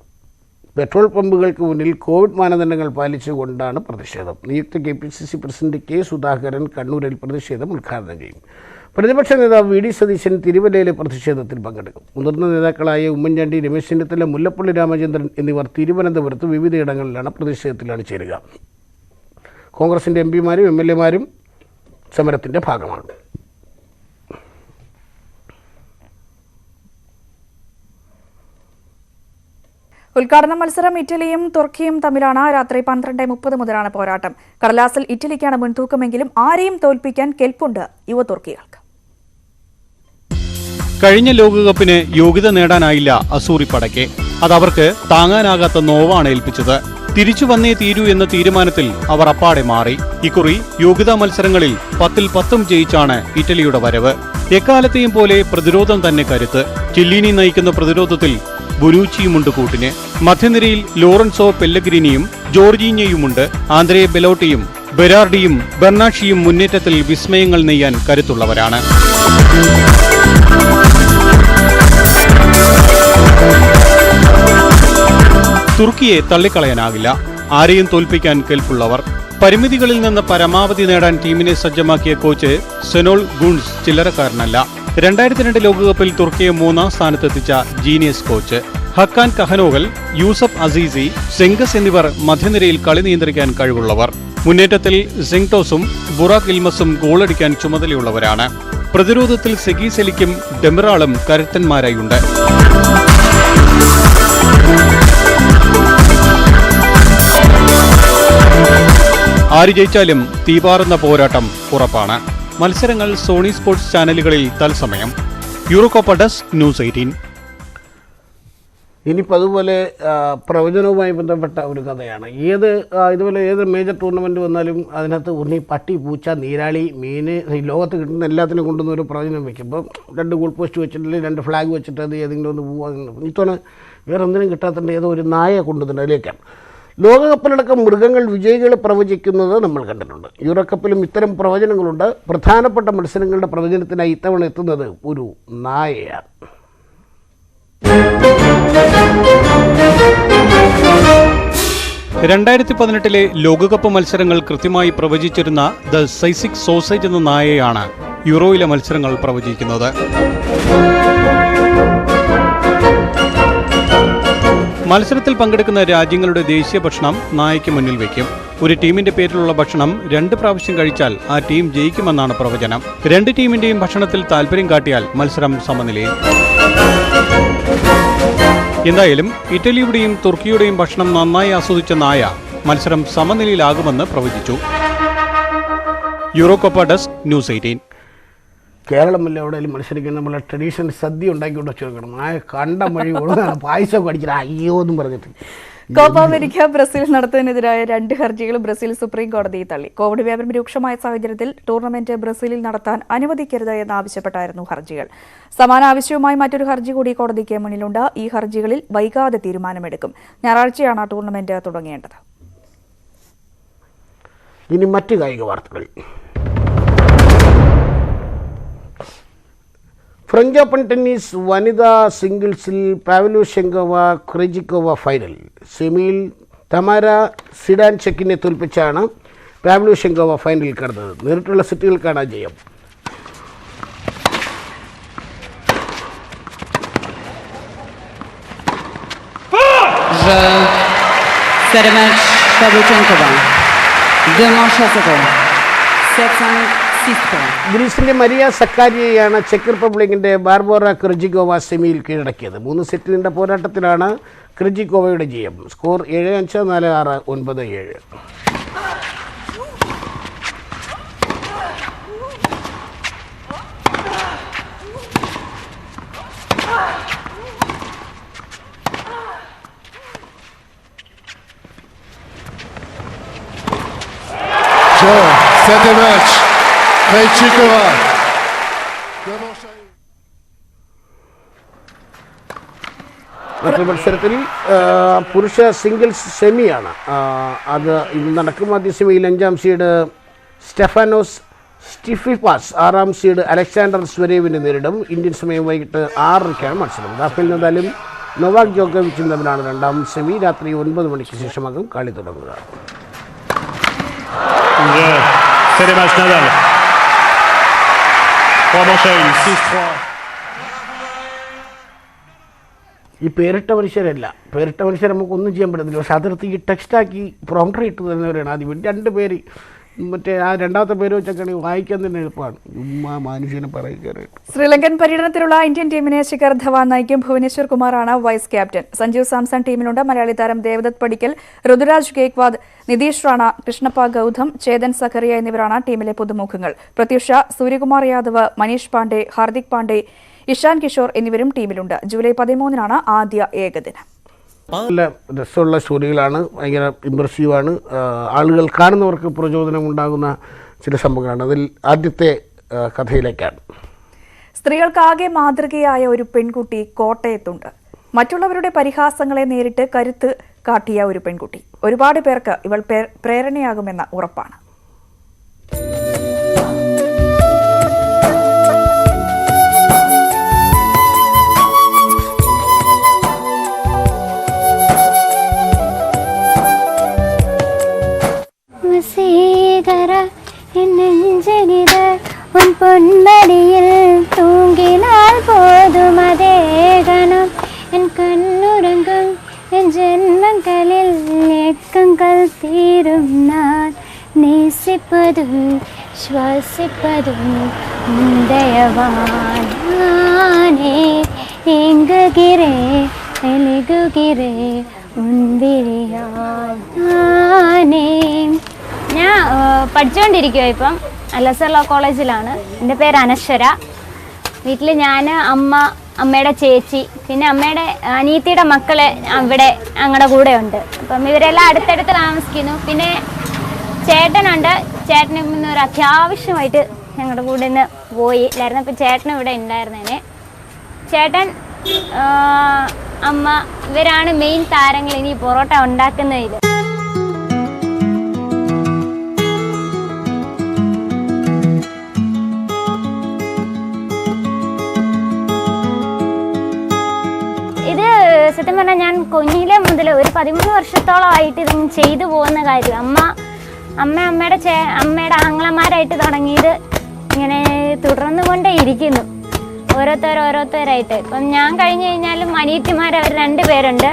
പെട്രോൾ പമ്പുകൾക്ക് മുന്നിൽ കോവിഡ് മാനദണ്ഡങ്ങൾ പാലിച്ചുകൊണ്ടാണ് പ്രതിഷേധം. നിയുക്ത KPCC പ്രസിഡന്റ് K. സുധാകരൻ കണ്ണൂരിൽ പ്രതിഷേധം ഉദ്ഘാടനം ചെയ്യും. പ്രതിപക്ഷ നേതാവ് VD സതീശൻ തിരുവല്ലയിലെ പ്രതിഷേധത്തിൽ പങ്കെടുക്കും. മുതിർന്ന നേതാക്കളായ ഉമ്മൻചാണ്ടി, രമേശ് ചെന്നിത്തല, മുല്ലപ്പള്ളി രാമചന്ദ്രൻ എന്നിവർ തിരുവനന്തപുരത്ത് വിവിധയിടങ്ങളിലാണ് പ്രതിഷേധത്തിലാണ് ചേരുക. കോൺഗ്രസിൻ്റെ MPമാരും MLAമാരും സമരത്തിൻ്റെ ഭാഗമാണ്. ഉദ്ഘാടന മത്സരം ഇറ്റലിയും തുർക്കിയും തമ്മിലാണ്. രാത്രി 12:30 മുതലാണ് പോരാട്ടം. കടലാസിൽ ഇറ്റലിക്കാണ് മുൻതൂക്കമെങ്കിലും ആരെയും തോൽപ്പിക്കാൻ കെൽപ്പുണ്ട് യുവ തുർക്കികൾക്ക്. കഴിഞ്ഞ ലോകകപ്പിന് യോഗ്യത നേടാനായില്ല അസൂറിപ്പടയ്ക്ക്. അതവർക്ക് താങ്ങാനാകാത്ത നോവാണ് ഏൽപ്പിച്ചത്. തിരിച്ചു വന്നേ തീരൂ എന്ന തീരുമാനത്തിൽ അവർ അപ്പാടെ മാറി. ഇക്കുറി യോഗ്യതാ മത്സരങ്ങളിൽ 10-ൽ 10 ജയിച്ചാണ് ഇറ്റലിയുടെ വരവ്. എക്കാലത്തെയും പോലെ പ്രതിരോധം തന്നെ കരുത്ത്. ചില്ലീനി നയിക്കുന്ന പ്രതിരോധത്തിൽ ബുനൂച്ചിയുമുണ്ട് കൂട്ടിന്. മധ്യനിരയിൽ ലോറൻസോ പെല്ലഗ്രിനിയും ജോർജീഞ്ഞയുമുണ്ട്. ആന്ദ്രേ ബെലോട്ടിയും ബെരാർഡിയും ബെർണാഷിയും മുന്നേറ്റത്തിൽ വിസ്മയങ്ങൾ നെയ്യാൻ കരുത്തുള്ളവരാണ്. തുർക്കിയെ തള്ളിക്കളയാനാകില്ല. ആരെയും തോൽപ്പിക്കാൻ കെൽപ്പുള്ളവർ. പരിമിതികളിൽ നിന്ന് പരമാവധി നേടാൻ ടീമിനെ സജ്ജമാക്കിയ കോച്ച് സെനോൾ ഗുൺസ് ചില്ലറക്കാരനല്ല. 2002 ലോകകപ്പിൽ തുർക്കിയെ 3ാം സ്ഥാനത്തെത്തിച്ച ജീനിയസ് കോച്ച്. ഹക്കാൻ കഹനോഗൽ, യൂസഫ് അസീസി, സെങ്കസ് എന്നിവർ മധ്യനിരയിൽ കളി നിയന്ത്രിക്കാൻ കഴിവുള്ളവർ. മുന്നേറ്റത്തിൽ സെങ്ടോസും ബുറാഖ് ഇൽമസും ഗോളടിക്കാൻ ചുമതലയുള്ളവരാണ്. പ്രതിരോധത്തിൽ സെഗി സെലിക്കും ഡെമിറാളും കരുത്തന്മാരായുണ്ട്. ആര് ജയിച്ചാലും തീപാറുന്ന പോരാട്ടം ഉറപ്പാണ്. മത്സരങ്ങൾ സോണി സ്പോർട്സ് ചാനലുകളിൽ തത്സമയം. Euro Cup desk news 18. ഇനിയിപ്പോൾ അതുപോലെ പ്രവചനവുമായി ബന്ധപ്പെട്ട ഒരു കഥയാണ്. ഇതുപോലെ ഏത് മേജർ ടൂർണമെൻറ്റ് വന്നാലും അതിനകത്ത് ഉണ്ണി, പട്ടി, പൂച്ച, നീരാളി, മീൻ, ഈ ലോകത്ത് കിട്ടുന്ന എല്ലാത്തിനും കൊണ്ടുവന്ന ഒരു പ്രവചനം വയ്ക്കുമ്പോൾ 2 ഗോൾ പോസ്റ്റ് വെച്ചിട്ടില്ലെങ്കിൽ 2 ഫ്ലാഗ് വെച്ചിട്ട് അത് ഏതെങ്കിലും ഒന്ന് പോകാൻ ഇത്തവണ വേറെ ഒന്നിനും കിട്ടാത്തതിൻ്റെ ഏതോ ഒരു നായ കൊണ്ടുവന്നിട്ട് അതിലേക്കാണ്. ലോകകപ്പിലടക്കം മൃഗങ്ങൾ വിജയികളെ പ്രവചിക്കുന്നത് നമ്മൾ കണ്ടിട്ടുണ്ട്. യൂറോകപ്പിലും ഇത്തരം പ്രവചനങ്ങളുണ്ട്. പ്രധാനപ്പെട്ട മത്സരങ്ങളുടെ പ്രവചനത്തിനായി ഇത്തവണ എത്തുന്നത് ഒരു നായയാണ്. 2018 ലോകകപ്പ് മത്സരങ്ങൾ കൃത്യമായി പ്രവചിച്ചിരുന്ന ദ സൈസിക് സോസേജ് എന്ന നായയാണ് യൂറോയിലെ മത്സരങ്ങൾ പ്രവചിക്കുന്നത്. മത്സരത്തിൽ പങ്കെടുക്കുന്ന രാജ്യങ്ങളുടെ ദേശീയ ഭക്ഷണം നായയ്ക്ക് മുന്നിൽ വയ്ക്കും. ഒരു ടീമിന്റെ പേരിലുള്ള ഭക്ഷണം 2 പ്രാവശ്യം കഴിച്ചാൽ ആ ടീം ജയിക്കുമെന്നാണ് പ്രവചനം. 2 ടീമിന്റെയും ഭക്ഷണത്തിൽ താല്പര്യം കാട്ടിയാൽ മത്സരം സമനിലയിൽ. എന്തായാലും ഇറ്റലിയുടെയും തുർക്കിയുടെയും ഭക്ഷണം നന്നായി ആസ്വദിച്ച നായ മത്സരം സമനിലയിലാകുമെന്ന് പ്രവചിച്ചു. Euro Cup desk news 18. കേരളമല്ല എവിടെയെങ്കിലും മത്സരിക്കുന്ന നമ്മളെ ട്രഡീഷണൽ സദ്യ ഉണ്ടാക്കിക്കൊണ്ട് വെച്ച് വെക്കണം. നായ കണ്ട വഴി ഓടുന്നതാണ്. പായസമൊക്കെ അടിച്ചിട്ട് അയ്യോ എന്നും പറഞ്ഞിട്ട്. കോപ്പ അമേരിക്ക ബ്രസീൽ നടത്തുന്നതിനെതിരായ 2 ഹർജികൾ ബ്രസീൽ സുപ്രീം കോടതിയിൽ തള്ളി. കോവിഡ് വ്യാപനം രൂക്ഷമായ സാഹചര്യത്തിൽ ടൂർണമെന്റ് ബ്രസീലിൽ നടത്താൻ അനുവദിക്കരുത് എന്നാവശ്യപ്പെട്ടായിരുന്നു ഹർജികൾ. സമാന ആവശ്യവുമായി മറ്റൊരു ഹർജി കൂടി കോടതിക്ക് മുന്നിലുണ്ട്. ഈ ഹർജികളിൽ വൈകാതെ തീരുമാനമെടുക്കും. ഞായറാഴ്ചയാണ് ടൂർണമെന്റ് തുടങ്ങേണ്ടത്. ഇനി മറ്റ് കായിക വാർത്തകൾ. ഫ്രഞ്ച് ഓപ്പൺ ടെന്നീസ് വനിതാ സിംഗിൾസിൽ പാവ്ലിയുഷെങ്കോവ ക്രെജിക്കോവ ഫൈനൽ. സെമിയിൽ തമാര സിഡാൻചെക്കിനെ തോൽപ്പിച്ചാണ് പാവ്ലിയുഷെങ്കോവ ഫൈനലിൽ കടന്നത്. നേരിട്ടുള്ള സെറ്റുകൾക്കാണ് ജയം. ഗ്രീസിന്റെ മരിയ സക്കാരിയെയാണ് ചെക്ക് റിപ്പബ്ലിക്കിന്റെ ബാർബോറ ക്രെജിക്കോവ സെമിയിൽ കീഴടക്കിയത്. 3 സെറ്റ് നീണ്ട പോരാട്ടത്തിലാണ് ക്രെജിക്കോവയുടെ ജയം. സ്കോർ 7-5, 4-6, 9-7. മറ്റൊരു മത്സരത്തിൽ പുരുഷ സിംഗിൾസ് സെമിയാണ്. അത് ഇന്ന് നടക്കും. ആദ്യ സെമിയിൽ 5ാം സീഡ് സ്റ്റെഫാനോസ് സ്റ്റിഫിപാസ് 6ാം സീഡ് അലക്സാണ്ടർ സ്വരേവിനെ നേരിടും. ഇന്ത്യൻ സമയം വൈകിട്ട് 6:00 മത്സരം. റാഫേൽ നദാലും നൊവാക് ജോക്കോവിച്ചും തമ്മിലാണ് 2ാം സെമി. രാത്രി 9 മണിക്ക് ശേഷമാകും കളി തുടങ്ങുക. ഈ പേരിട്ട മനുഷ്യരല്ല, പേരിട്ട മനുഷ്യർ നമുക്കൊന്നും ചെയ്യാൻ പറ്റത്തില്ല. പക്ഷെ അതിർത്തി ഈ ടെക്സ്റ്റാക്കി പ്രോംപ്റ്റർ ഇട്ട് തരുന്നവരാണ് ആദ്യം. 2 പേര് മറ്റേ ആ 2ാമത്തെ പേര് വെച്ചൊക്കെ വായിക്കാൻ തന്നെ എളുപ്പമാണ്. മനുഷ്യനെ പറയാനായിട്ട്. ശ്രീലങ്കൻ പര്യടനത്തിലുള്ള ഇന്ത്യൻ ടീമിനെ ശിഖർ ധവാൻ നയിക്കും. ഭുവനേശ്വർ കുമാറാണ് വൈസ് ക്യാപ്റ്റൻ. സഞ്ജു സാംസൺ ടീമിലുണ്ട്. മലയാളി താരം ദേവദത്ത് പടിക്കൽ, ഋതുരാജ് ഗേക്വാദ്, നിതീഷ് റാണ, കൃഷ്ണപ്പ ഗൌതം, ചേതൻ സഖറിയ എന്നിവരാണ് ടീമിലെ പുതുമുഖങ്ങൾ. പ്രത്യുഷ, സൂര്യകുമാർ യാദവ്, മനീഷ് പാണ്ഡെ, ഹാർദിക് പാണ്ഡെ, ഇഷാൻ കിഷോർ എന്നിവരും ടീമിലുണ്ട്. ജൂലൈ 13-നാണ് ആദ്യ ഏകദിനം. നല്ല രസമുള്ള സ്റ്റോറികളാണ്, ഭയങ്കര ഇമ്പ്രസീവാണ്. ആളുകൾ കാണുന്നവർക്ക് പ്രചോദനം ഉണ്ടാകുന്ന ചില സംഭവങ്ങളാണ്. അതിൽ ആദ്യത്തെ കഥയിലേക്കാണ്. സ്ത്രീകൾക്കാകെ മാതൃകയായ ഒരു പെൺകുട്ടി കോട്ടയത്തുണ്ട്. മറ്റുള്ളവരുടെ പരിഹാസങ്ങളെ നേരിട്ട് കരുത്ത് കാട്ടിയ ഒരു പെൺകുട്ടി. ഒരുപാട് പേർക്ക് ഇവൾ പ്രേരണയാകുമെന്ന ഉറപ്പാണ്. உன் பொன்மடியில் தூங்கினால் போதும் அதே கணம் என் கண்ணுறங்கும் என் ஜென்மங்களில் ஏக்கங்கள் தீரும் நான் நேசிப்பதும் சுவாசிப்பதும் முந்தையவானே ஏங்குகிறேன் எழுகுகிறேன் ഉൻവിരിയാനേ. ഞാൻ പഠിച്ചുകൊണ്ടിരിക്കുക ഇപ്പം അലസർ ലോ കോളേജിലാണ്. എൻ്റെ പേര് അനശ്വര. വീട്ടിൽ ഞാൻ, അമ്മയുടെ ചേച്ചി, പിന്നെ അമ്മയുടെ അനിയത്തിയുടെ മക്കളെ അവിടെ ഞങ്ങളുടെ കൂടെ ഉണ്ട്. അപ്പം ഇവരെല്ലാം അടുത്തടുത്ത് താമസിക്കുന്നു. പിന്നെ ചേട്ടനുണ്ട്. ചേട്ടന് ഇന്ന് ഒരു അത്യാവശ്യമായിട്ട് ഞങ്ങളുടെ കൂടെ നിന്ന് പോയി ഇല്ലായിരുന്നു. അപ്പം ചേട്ടനും ഇവിടെ ഉണ്ടായിരുന്നേനെ. ചേട്ടൻ, അമ്മ ഇവരാണ് മെയിൻ താരങ്ങൾ ഇനി പൊറോട്ട ഉണ്ടാക്കുന്നതിൽ. ഇത് സത്യം പറഞ്ഞാൽ ഞാൻ കുഞ്ഞിലെ മുതൽ ഒരു 13 വർഷത്തോളമായിട്ട് ഇത് ചെയ്തു പോകുന്ന കാര്യം. അമ്മയുടെ ആങ്ങളമാരായിട്ട് തുടങ്ങിയത് ഇങ്ങനെ തുടർന്നു കൊണ്ടേ ഇരിക്കുന്നു, ഓരോരുത്തരായിട്ട്. ഇപ്പം ഞാൻ കഴിഞ്ഞ് കഴിഞ്ഞാലും അനിയത്തിമാർ അവർ 2 പേരുണ്ട്.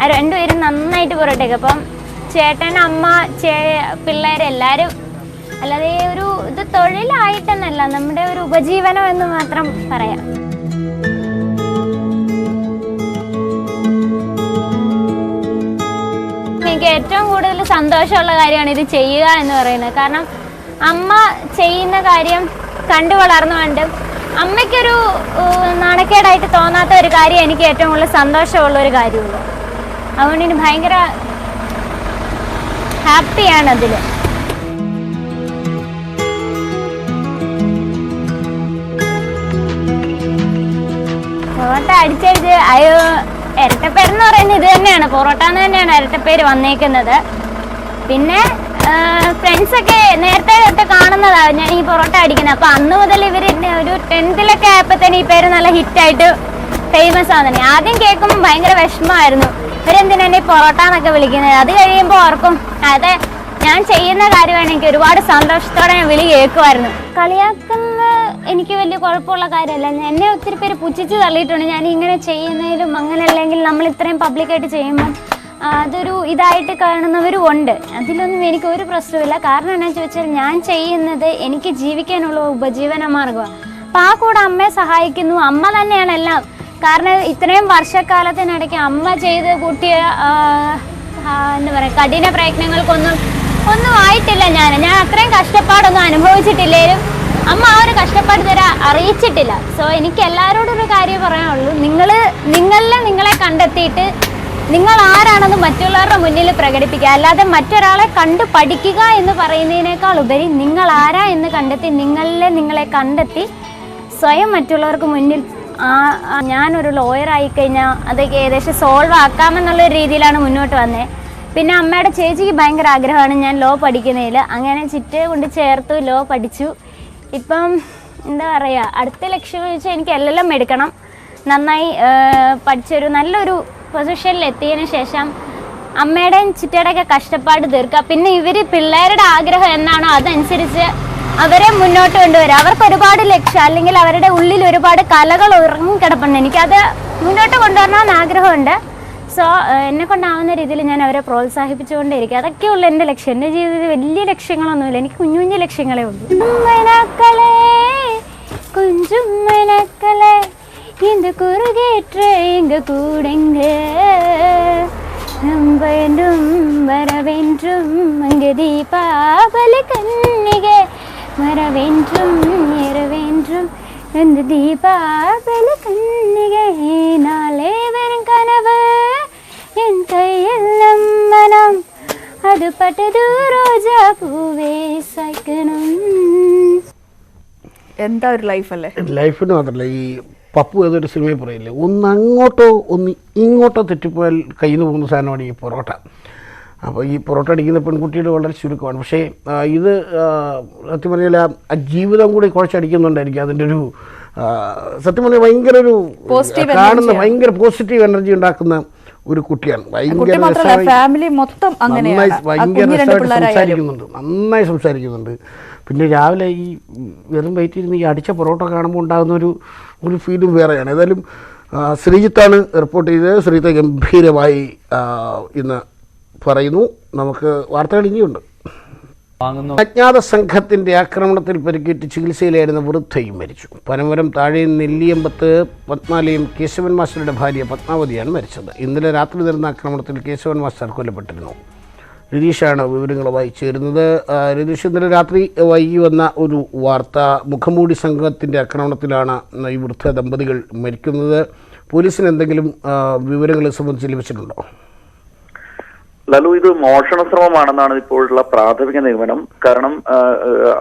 ആ 2 പേരും നന്നായിട്ട് പൊറോട്ടയ്ക്ക്. അപ്പം ചേട്ടൻ, അമ്മ, പിള്ളേരെല്ലാവരും. അല്ലാതെ ഒരു ഇത് തൊഴിലായിട്ടെന്നല്ല, നമ്മുടെ ഒരു ഉപജീവനം എന്ന് മാത്രം പറയാം. എനിക്ക് ഏറ്റവും കൂടുതൽ സന്തോഷമുള്ള കാര്യമാണ് ഇത് ചെയ്യുക എന്ന് പറയുന്നത്. കാരണം അമ്മ ചെയ്യുന്ന കാര്യം കണ്ടു വളർന്നുകൊണ്ട് അമ്മയ്ക്കൊരു നാണക്കേടായിട്ട് തോന്നാത്ത ഒരു കാര്യം എനിക്ക് ഏറ്റവും കൂടുതൽ സന്തോഷമുള്ള ഒരു കാര്യമുള്ളൂ. അതുകൊണ്ട് ഇനി ഭയങ്കര ഹാപ്പിയാണ് അതിൽ. പൊറോട്ട അടിച്ചടിച്ച് അയ്യോ, ഇരട്ടപ്പേരെന്ന് പറയുന്നത് ഇത് തന്നെയാണ്. പൊറോട്ട എന്ന് തന്നെയാണ് ഇരട്ടപ്പേര് വന്നേക്കുന്നത്. പിന്നെ ഫ്രണ്ട്സൊക്കെ നേരത്തെ തൊട്ട് കാണുന്നതാണ് ഞാൻ ഈ പൊറോട്ട അടിക്കുന്നത്. അപ്പോൾ അന്ന് മുതൽ ഇവർ ഒരു 10th ആയപ്പോഴത്തേന് ഈ പേര് നല്ല ഹിറ്റായിട്ട് ഫേമസ് ആവുന്നത്. ആദ്യം കേൾക്കുമ്പോൾ ഭയങ്കര വിഷമമായിരുന്നു, ഇവരെന്തിനാണ് ഈ പൊറോട്ട എന്നൊക്കെ വിളിക്കുന്നത്. അത് കഴിയുമ്പോൾ ഓർക്കും അതെ ഞാൻ ചെയ്യുന്ന കാര്യമാണ്. എനിക്ക് ഒരുപാട് സന്തോഷത്തോടെ ഞാൻ വിളി കേൾക്കുമായിരുന്നു. കളിയാക്കുന്ന എനിക്ക് വലിയ കുഴപ്പമുള്ള കാര്യമല്ല. എന്നെ ഒത്തിരി പേര് പുച്ഛിച്ച് തള്ളിയിട്ടുണ്ട് ഞാൻ ഇങ്ങനെ ചെയ്യുന്നതിലും. അങ്ങനെ അല്ലെങ്കിൽ നമ്മൾ ഇത്രയും പബ്ലിക്കായിട്ട് ചെയ്യുമ്പം അതൊരു ഇതായിട്ട് കാണുന്നവരും ഉണ്ട്. അതിലൊന്നും എനിക്ക് ഒരു പ്രശ്നമില്ല. കാരണം എന്നാന്ന് ചോദിച്ചാൽ ഞാൻ ചെയ്യുന്നത് എനിക്ക് ജീവിക്കാനുള്ള ഉപജീവന മാർഗമാണ്. അപ്പം ആ കൂടെ അമ്മയെ സഹായിക്കുന്നു. അമ്മ തന്നെയാണ് എല്ലാം. കാരണം ഇത്രയും വർഷക്കാലത്തിനിടയ്ക്ക് അമ്മ ചെയ്ത് കൂട്ടിയ എന്താ പറയുക കഠിന പ്രയത്നങ്ങൾക്കൊന്നും ആയിട്ടില്ല. ഞാൻ അത്രയും കഷ്ടപ്പാടൊന്നും അനുഭവിച്ചിട്ടില്ലേലും അമ്മ ആ ഒരു കഷ്ടപ്പാട് തരാൻ അറിയിച്ചിട്ടില്ല. സോ എനിക്ക് എല്ലാവരോടും ഒരു കാര്യം പറയാനുള്ളൂ, നിങ്ങളെ കണ്ടെത്തിയിട്ട് നിങ്ങൾ ആരാണെന്ന് മറ്റുള്ളവരുടെ മുന്നിൽ പ്രകടിപ്പിക്കുക. അല്ലാതെ മറ്റൊരാളെ കണ്ടു പഠിക്കുക എന്ന് പറയുന്നതിനേക്കാൾ ഉപരി നിങ്ങൾ ആരാ എന്ന് കണ്ടെത്തി നിങ്ങളെ കണ്ടെത്തി സ്വയം മറ്റുള്ളവർക്ക് മുന്നിൽ ഞാനൊരു ലോയറായി കഴിഞ്ഞാൽ അതൊക്കെ ഏകദേശം സോൾവ് ആക്കാമെന്നുള്ളൊരു രീതിയിലാണ് മുന്നോട്ട് വന്നത്. പിന്നെ അമ്മയുടെ ചേച്ചിക്ക് ഭയങ്കര ആഗ്രഹമാണ് ഞാൻ ലോ പഠിക്കുന്നതിൽ. അങ്ങനെ ചിറ്റയെ കൊണ്ട് ചേർത്തു, ലോ പഠിച്ചു. ഇപ്പം എന്താ പറയുക, അടുത്ത ലക്ഷ്യം വെച്ചാൽ എനിക്ക് LLM എടുക്കണം. നന്നായി പഠിച്ചൊരു നല്ലൊരു പൊസിഷനിൽ എത്തിയതിന് ശേഷം അമ്മയുടെയും ചിറ്റയുടെയൊക്കെ കഷ്ടപ്പാട് തീർക്കുക. പിന്നെ ഇവർ പിള്ളേരുടെ ആഗ്രഹം എന്നാണോ അതനുസരിച്ച് അവരെ മുന്നോട്ട് കൊണ്ടുവരിക. അവർക്ക് ഒരുപാട് ലക്ഷ്യം അല്ലെങ്കിൽ അവരുടെ ഉള്ളിൽ ഒരുപാട് കലകൾ ഉറങ്ങിക്കിടപ്പുണ്ട്. എനിക്കത് മുന്നോട്ട് കൊണ്ടുവരണമെന്ന് ആഗ്രഹമുണ്ട്. സോ എന്നെ കൊണ്ടാവുന്ന രീതിയിൽ ഞാൻ അവരെ പ്രോത്സാഹിപ്പിച്ചുകൊണ്ടേയിരിക്കും. അതൊക്കെയുള്ള എൻ്റെ ലക്ഷ്യം. എൻ്റെ ജീവിതത്തിൽ വലിയ ലക്ഷ്യങ്ങളൊന്നുമില്ല, എനിക്ക് കുഞ്ഞു കുഞ്ഞു ലക്ഷ്യങ്ങളേ ഉള്ളൂ. കുഞ്ചുമ്മനക്കളെ இந்த குறுகேற்ற எங்க கூடங்க வேண்டும் வரவென்றும் அங்கு தீபாவளி கண்ணிகை வரவென்றும் இரவென்றும் എന്ത് ദീപാവല കണ്ണികേ നാളെ വരും കനവ് എൻ കയ്യെല്ലാം മനം അത് പട്ടതു റോജാ പൂവേ സൈക്കണം. എന്താ ഒരു ലൈഫല്ലേ. ലൈഫിന് മാത്രമല്ല, ഈ പപ്പു ഏതൊരു സിനിമയിൽ പറയില്ലേ, ഒന്ന് അങ്ങോട്ടോ ഒന്ന് ഇങ്ങോട്ടോ തെറ്റിപ്പോയാൽ കയ്യിൽ നിന്ന് പോകുന്ന സാധനമാണ് ഈ പൊറോട്ട. അപ്പോൾ ഈ പൊറോട്ട അടിക്കുന്ന പെൺകുട്ടിയുടെ വളരെ ചുരുക്കമാണ്. പക്ഷേ ഇത് സത്യം പറഞ്ഞാൽ ആ ജീവിതം കൂടി കുഴച്ചടിക്കുന്നുണ്ടായിരിക്കും. അതിൻ്റെ ഒരു സത്യം പറഞ്ഞാൽ ഭയങ്കര ഒരു കാണുന്ന ഭയങ്കര പോസിറ്റീവ് എനർജി ഉണ്ടാക്കുന്ന ഒരു കുട്ടിയാണ്. ഭയങ്കര ഫാമിലി മൊത്തം നന്നായി സംസാരിക്കുന്നുണ്ട്. പിന്നെ രാവിലെ ഈ വെറും വയറ്റിരുന്ന് ഈ അടിച്ച പൊറോട്ട കാണുമ്പോൾ ഉണ്ടാകുന്ന ഒരു ഫീലും വേറെയാണ്. ഏതായാലും ശ്രീജിത്താണ് റിപ്പോർട്ട് ചെയ്തത്. ശ്രീജിത്ത് ഗംഭീരമായി ഇന്ന് പറയുന്നു. നമുക്ക് വാർത്തകൾ ഇനിയുണ്ട്. അജ്ഞാത സംഘത്തിന്റെ ആക്രമണത്തിൽ പരിക്കേറ്റ് ചികിത്സയിലായിരുന്ന വൃദ്ധയും മരിച്ചു. പനമരം താഴെ നെല്ലിയമ്പത്ത് പത്മാലയം കേശവൻ മാസ്റ്ററുടെ ഭാര്യ പത്മാവതിയാണ് മരിച്ചത്. ഇന്നലെ രാത്രി നടന്ന ആക്രമണത്തിൽ കേശവൻ മാസ്റ്റർ കൊല്ലപ്പെട്ടിരുന്നു. രതീഷാണ് വിവരങ്ങളുമായി ചേരുന്നത്. രതീഷ്, ഇന്നലെ രാത്രി വൈകി വന്ന ഒരു വാർത്ത, മുഖംമൂടി സംഘത്തിന്റെ ആക്രമണത്തിലാണ് ഈ വൃദ്ധ ദമ്പതികൾ മരിക്കുന്നത്. പോലീസിന് എന്തെങ്കിലും വിവരങ്ങൾ സംബന്ധിച്ച് ലഭിച്ചിട്ടുണ്ടോ? ലലു, ഇത് മോഷണ ശ്രമമാണെന്നാണ് ഇപ്പോഴുള്ള പ്രാഥമിക നിഗമനം. കാരണം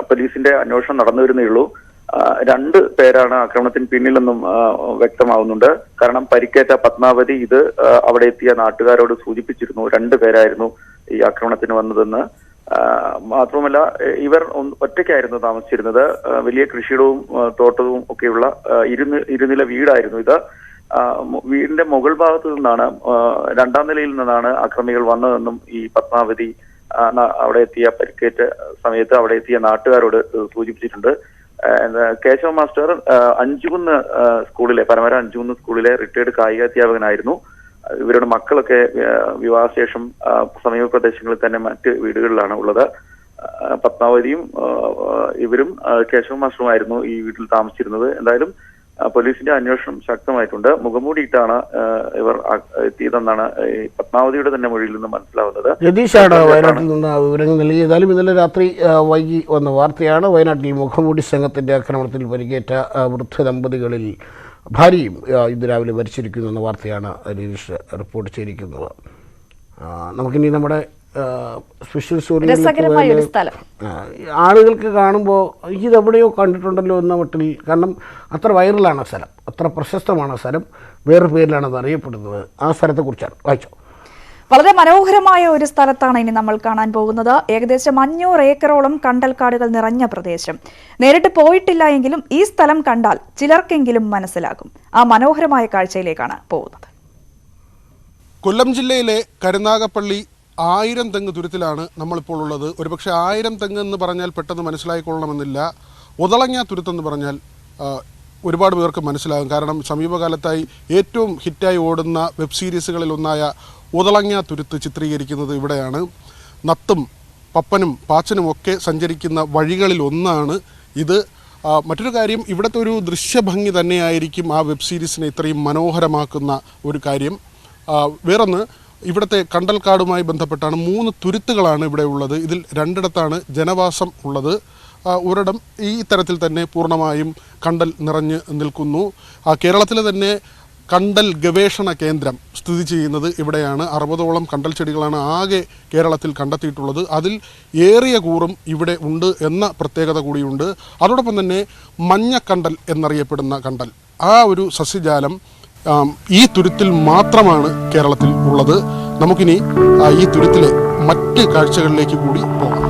പോലീസിന്റെ അന്വേഷണം നടന്നു വരുന്നേ ഉള്ളൂ. 2 പേരാണ് ആക്രമണത്തിന് പിന്നിലെന്നും വ്യക്തമാവുന്നുണ്ട്. കാരണം പരിക്കേറ്റ പത്മാവതി ഇത് അവിടെ എത്തിയ നാട്ടുകാരോട് സൂചിപ്പിച്ചിരുന്നു. 2 പേരായിരുന്നു ഈ ആക്രമണത്തിന് വന്നതെന്ന്. മാത്രമല്ല ഇവർ ഒറ്റയ്ക്കായിരുന്നു താമസിച്ചിരുന്നത്. വലിയ കൃഷിയിടവും തോട്ടവും ഒക്കെയുള്ള ഇരുനില വീടായിരുന്നു ഇത്. വീടിന്റെ മുകൾ ഭാഗത്തു നിന്നാണ്, 2ാം നിലയിൽ നിന്നാണ് അക്രമികൾ വന്നതെന്നും ഈ പത്മാവതി അവിടെ എത്തിയ പരിക്കേറ്റ സമയത്ത് അവിടെ എത്തിയ നാട്ടുകാരോട് സൂചിപ്പിച്ചിട്ടുണ്ട്. കേശവ മാസ്റ്റർ അഞ്ചുകുന്ന് സ്കൂളിലെ പരമര അഞ്ചുകുന്ന് സ്കൂളിലെ റിട്ടയർഡ് കായികാധ്യാപകനായിരുന്നു. ഇവരുടെ മക്കളൊക്കെ വിവാഹശേഷം സമീപ പ്രദേശങ്ങളിൽ തന്നെ മറ്റ് വീടുകളിലാണ് ഉള്ളത്. പത്മാവതിയും ഇവരും കേശവ മാസ്റ്ററുമായിരുന്നു ഈ വീട്ടിൽ താമസിച്ചിരുന്നത്. എന്തായാലും പോലീസിന്റെ അന്വേഷണം ശക്തമായിട്ടുണ്ട്. മുഖംമൂടിയിട്ടാണ് ഇവർ എത്തിയതെന്നാണ് പത്മാവതിയുടെ തന്നെ മൊഴിയിൽ നിന്ന് മനസ്സിലാവുന്നത്. രതീഷാണ് വയനാട്ടിൽ നിന്ന് വിവരങ്ങൾ നൽകി. ഏതായാലും ഇന്നലെ രാത്രി വൈകി വന്ന വാർത്തയാണ്. വയനാട്ടിൽ മുഖംമൂടി സംഘത്തിന്റെ ആക്രമണത്തിൽ പരിക്കേറ്റ വൃദ്ധ ദമ്പതികളിൽ ഭാര്യയും ഇന്ന് രാവിലെ മരിച്ചിരിക്കുന്നു എന്ന വാർത്തയാണ് രതീഷ് റിപ്പോർട്ട് ചെയ്തിരിക്കുന്നത്. നമുക്കിനി നമ്മുടെ സ്പെഷ്യൽ സ്റ്റോറി ആളുകൾക്ക് കാണുമ്പോൾ ഇതെവിടെയോ കണ്ടിട്ടുണ്ടല്ലോ എന്ന മട്ടിൽ, കാരണം അത്ര വൈറലാണ് സ്ഥലം, അത്ര പ്രശസ്തമാണ് സ്ഥലം, വേറെ പേരിലാണ് അത് അറിയപ്പെടുന്നത്. ആ സ്ഥലത്തെക്കുറിച്ചാണ് വായിച്ചോ. വളരെ മനോഹരമായ ഒരു സ്ഥലത്താണ് ഇനി നമ്മൾ കാണാൻ പോകുന്നത്. ഏകദേശം 500 ഏക്കറോളം കണ്ടൽക്കാടുകൾ നിറഞ്ഞ പ്രദേശം. നേരിട്ട് പോയിട്ടില്ല എങ്കിലും ഈ സ്ഥലം കണ്ടാൽ ചിലർക്കെങ്കിലും മനസ്സിലാകും. ആ മനോഹരമായ കാഴ്ചയിലേക്കാണ് പോകുന്നത്. കൊല്ലം ജില്ലയിലെ കരുനാഗപ്പള്ളി 1000 തെങ്ങ് തുരുത്തിലാണ് നമ്മളിപ്പോൾ ഉള്ളത്. ഒരുപക്ഷെ 1000 തെങ്ങ് എന്ന് പറഞ്ഞാൽ പെട്ടെന്ന് മനസ്സിലായിക്കൊള്ളണമെന്നില്ല. ഒതളങ്ങ തുരുത്തെന്ന് പറഞ്ഞാൽ ഒരുപാട് പേർക്ക് മനസ്സിലാകും. കാരണം സമീപകാലത്തായി ഏറ്റവും ഹിറ്റായി ഓടുന്ന വെബ് സീരീസുകളിൽ ഒന്നായ ഒതളങ്ങ തുരുത്ത് ചിത്രീകരിക്കുന്നത് ഇവിടെയാണ്. നത്തും പപ്പനും പാച്ചനും ഒക്കെ സഞ്ചരിക്കുന്ന വഴികളിൽ ഒന്നാണ് ഇത്. മറ്റൊരു കാര്യം, ഇവിടുത്തെ ഒരു ദൃശ്യഭംഗി തന്നെയായിരിക്കും ആ വെബ് സീരീസിനെ ഇത്രയും മനോഹരമാക്കുന്ന ഒരു കാര്യം. വേറൊന്ന്, ഇവിടുത്തെ കണ്ടൽക്കാടുമായി ബന്ധപ്പെട്ടാണ് 3 തുരുത്തുകളാണ് ഇവിടെ ഉള്ളത്. ഇതിൽ 2ഇടത്താണ് ജനവാസം ഉള്ളത്. ഒരിടം ഈ തരത്തിൽ തന്നെ പൂർണ്ണമായും കണ്ടൽ നിറഞ്ഞ് നിൽക്കുന്നു. കേരളത്തിലെ തന്നെ കണ്ടൽ ഗവേഷണ കേന്ദ്രം സ്ഥിതി ചെയ്യുന്നത് ഇവിടെയാണ്. 60ഓളം കണ്ടൽ ചെടികളാണ് ആകെ കേരളത്തിൽ കണ്ടെത്തിയിട്ടുള്ളത്. അതിൽ ഏറിയ കൂറും ഇവിടെ ഉണ്ട് എന്ന പ്രത്യേകത കൂടിയുണ്ട്. അതോടൊപ്പം തന്നെ മഞ്ഞക്കണ്ടൽ എന്നറിയപ്പെടുന്ന കണ്ടൽ, ആ ഒരു സസ്യജാലം ഈ തുരുത്തിൽ മാത്രമാണ് കേരളത്തിൽ ഉള്ളത്. നമുക്കിനി ഈ തുരുത്തിലെ മറ്റ് കാഴ്ചകളിലേക്ക് കൂടി പോകാം.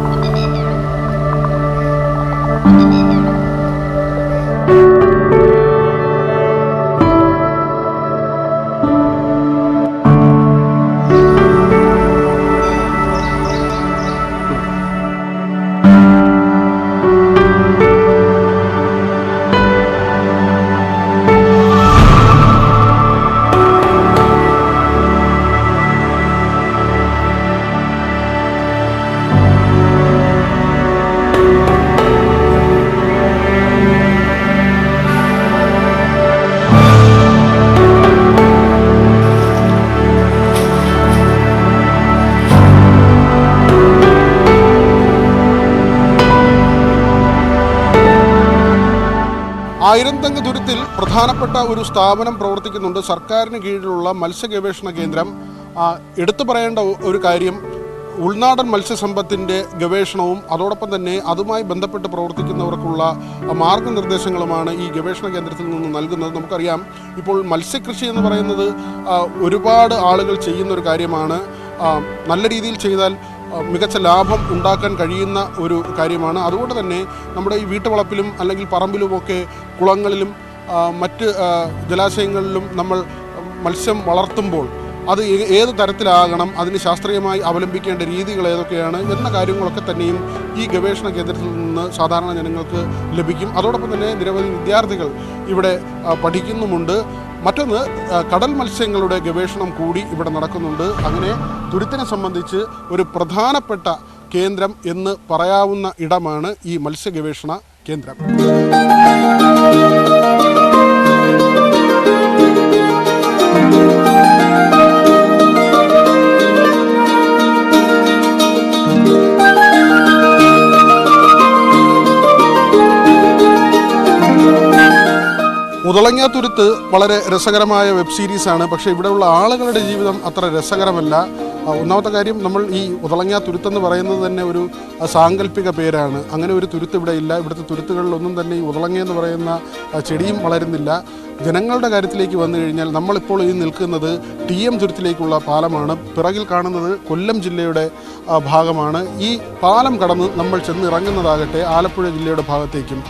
ആയിരംതങ്ങ് തുരുത്തിൽ പ്രധാനപ്പെട്ട ഒരു സ്ഥാപനം പ്രവർത്തിക്കുന്നുണ്ട്, സർക്കാരിന് കീഴിലുള്ള മത്സ്യ ഗവേഷണ കേന്ദ്രം. എടുത്തു പറയേണ്ട ഒരു കാര്യം, ഉൾനാടൻ മത്സ്യസമ്പത്തിൻ്റെ ഗവേഷണവും അതോടൊപ്പം തന്നെ അതുമായി ബന്ധപ്പെട്ട് പ്രവർത്തിക്കുന്നവർക്കുള്ള മാർഗനിർദ്ദേശങ്ങളുമാണ് ഈ ഗവേഷണ കേന്ദ്രത്തിൽ നിന്ന് നൽകുന്നത്. നമുക്കറിയാം, ഇപ്പോൾ മത്സ്യകൃഷി എന്ന് പറയുന്നത് ഒരുപാട് ആളുകൾ ചെയ്യുന്നൊരു കാര്യമാണ്. നല്ല രീതിയിൽ ചെയ്താൽ മികച്ച ലാഭം ഉണ്ടാക്കാൻ കഴിയുന്ന ഒരു കാര്യമാണ്. അതുകൊണ്ട് തന്നെ നമ്മുടെ ഈ വീട്ടുവളപ്പിലും അല്ലെങ്കിൽ പറമ്പിലുമൊക്കെ കുളങ്ങളിലും മറ്റ് ജലാശയങ്ങളിലും നമ്മൾ മത്സ്യം വളർത്തുമ്പോൾ അത് ഏത് തരത്തിലാകണം, അതിന് ശാസ്ത്രീയമായി അവലംബിക്കേണ്ട രീതികൾ ഏതൊക്കെയാണ് എന്ന കാര്യങ്ങളൊക്കെ തന്നെയും ഈ ഗവേഷണ കേന്ദ്രത്തിൽ നിന്ന് സാധാരണ ജനങ്ങൾക്ക് ലഭിക്കും. അതോടൊപ്പം തന്നെ നിരവധി വിദ്യാർത്ഥികൾ ഇവിടെ പഠിക്കുന്നുമുണ്ട്. മറ്റൊന്ന്, കടൽ മത്സ്യങ്ങളുടെ ഗവേഷണം കൂടി ഇവിടെ നടക്കുന്നുണ്ട്. അങ്ങനെ തുരുത്തിനെ സംബന്ധിച്ച് ഒരു പ്രധാനപ്പെട്ട കേന്ദ്രം എന്ന് പറയാവുന്ന ഇടമാണ് ഈ മത്സ്യ ഗവേഷണ കേന്ദ്രം. മുതലങ്ങാത്തുരുത്ത് വളരെ രസകരമായ വെബ് സീരീസാണ്. പക്ഷേ ഇവിടെയുള്ള ആളുകളുടെ ജീവിതം അത്ര രസകരമല്ല. ഒന്നാമത്തെ കാര്യം, നമ്മൾ ഈ മുതലങ്ങാത്തുരുത്ത് എന്ന് പറയുന്നത് തന്നെ ഒരു സാങ്കല്പിക പേരാണ്. അങ്ങനെ ഒരു തുരുത്ത് ഇവിടെ ഇല്ല. ഇവിടുത്തെ തുരുത്തുകളിലൊന്നും തന്നെ ഈ ഉതളങ്ങ എന്ന് പറയുന്ന ചെടിയും വളരുന്നില്ല. ജനങ്ങളുടെ കാര്യത്തിലേക്ക് വന്നു കഴിഞ്ഞാൽ നമ്മളിപ്പോൾ ഈ നിൽക്കുന്നത് TM തുരുത്തിലേക്കുള്ള പാലമാണ്. പിറകിൽ കാണുന്നത് കൊല്ലം ജില്ലയുടെ ഭാഗമാണ്. ഈ പാലം കടന്ന് നമ്മൾ ചെന്നിറങ്ങുന്നതാകട്ടെ ആലപ്പുഴ ജില്ലയുടെ ഭാഗത്തേക്കും.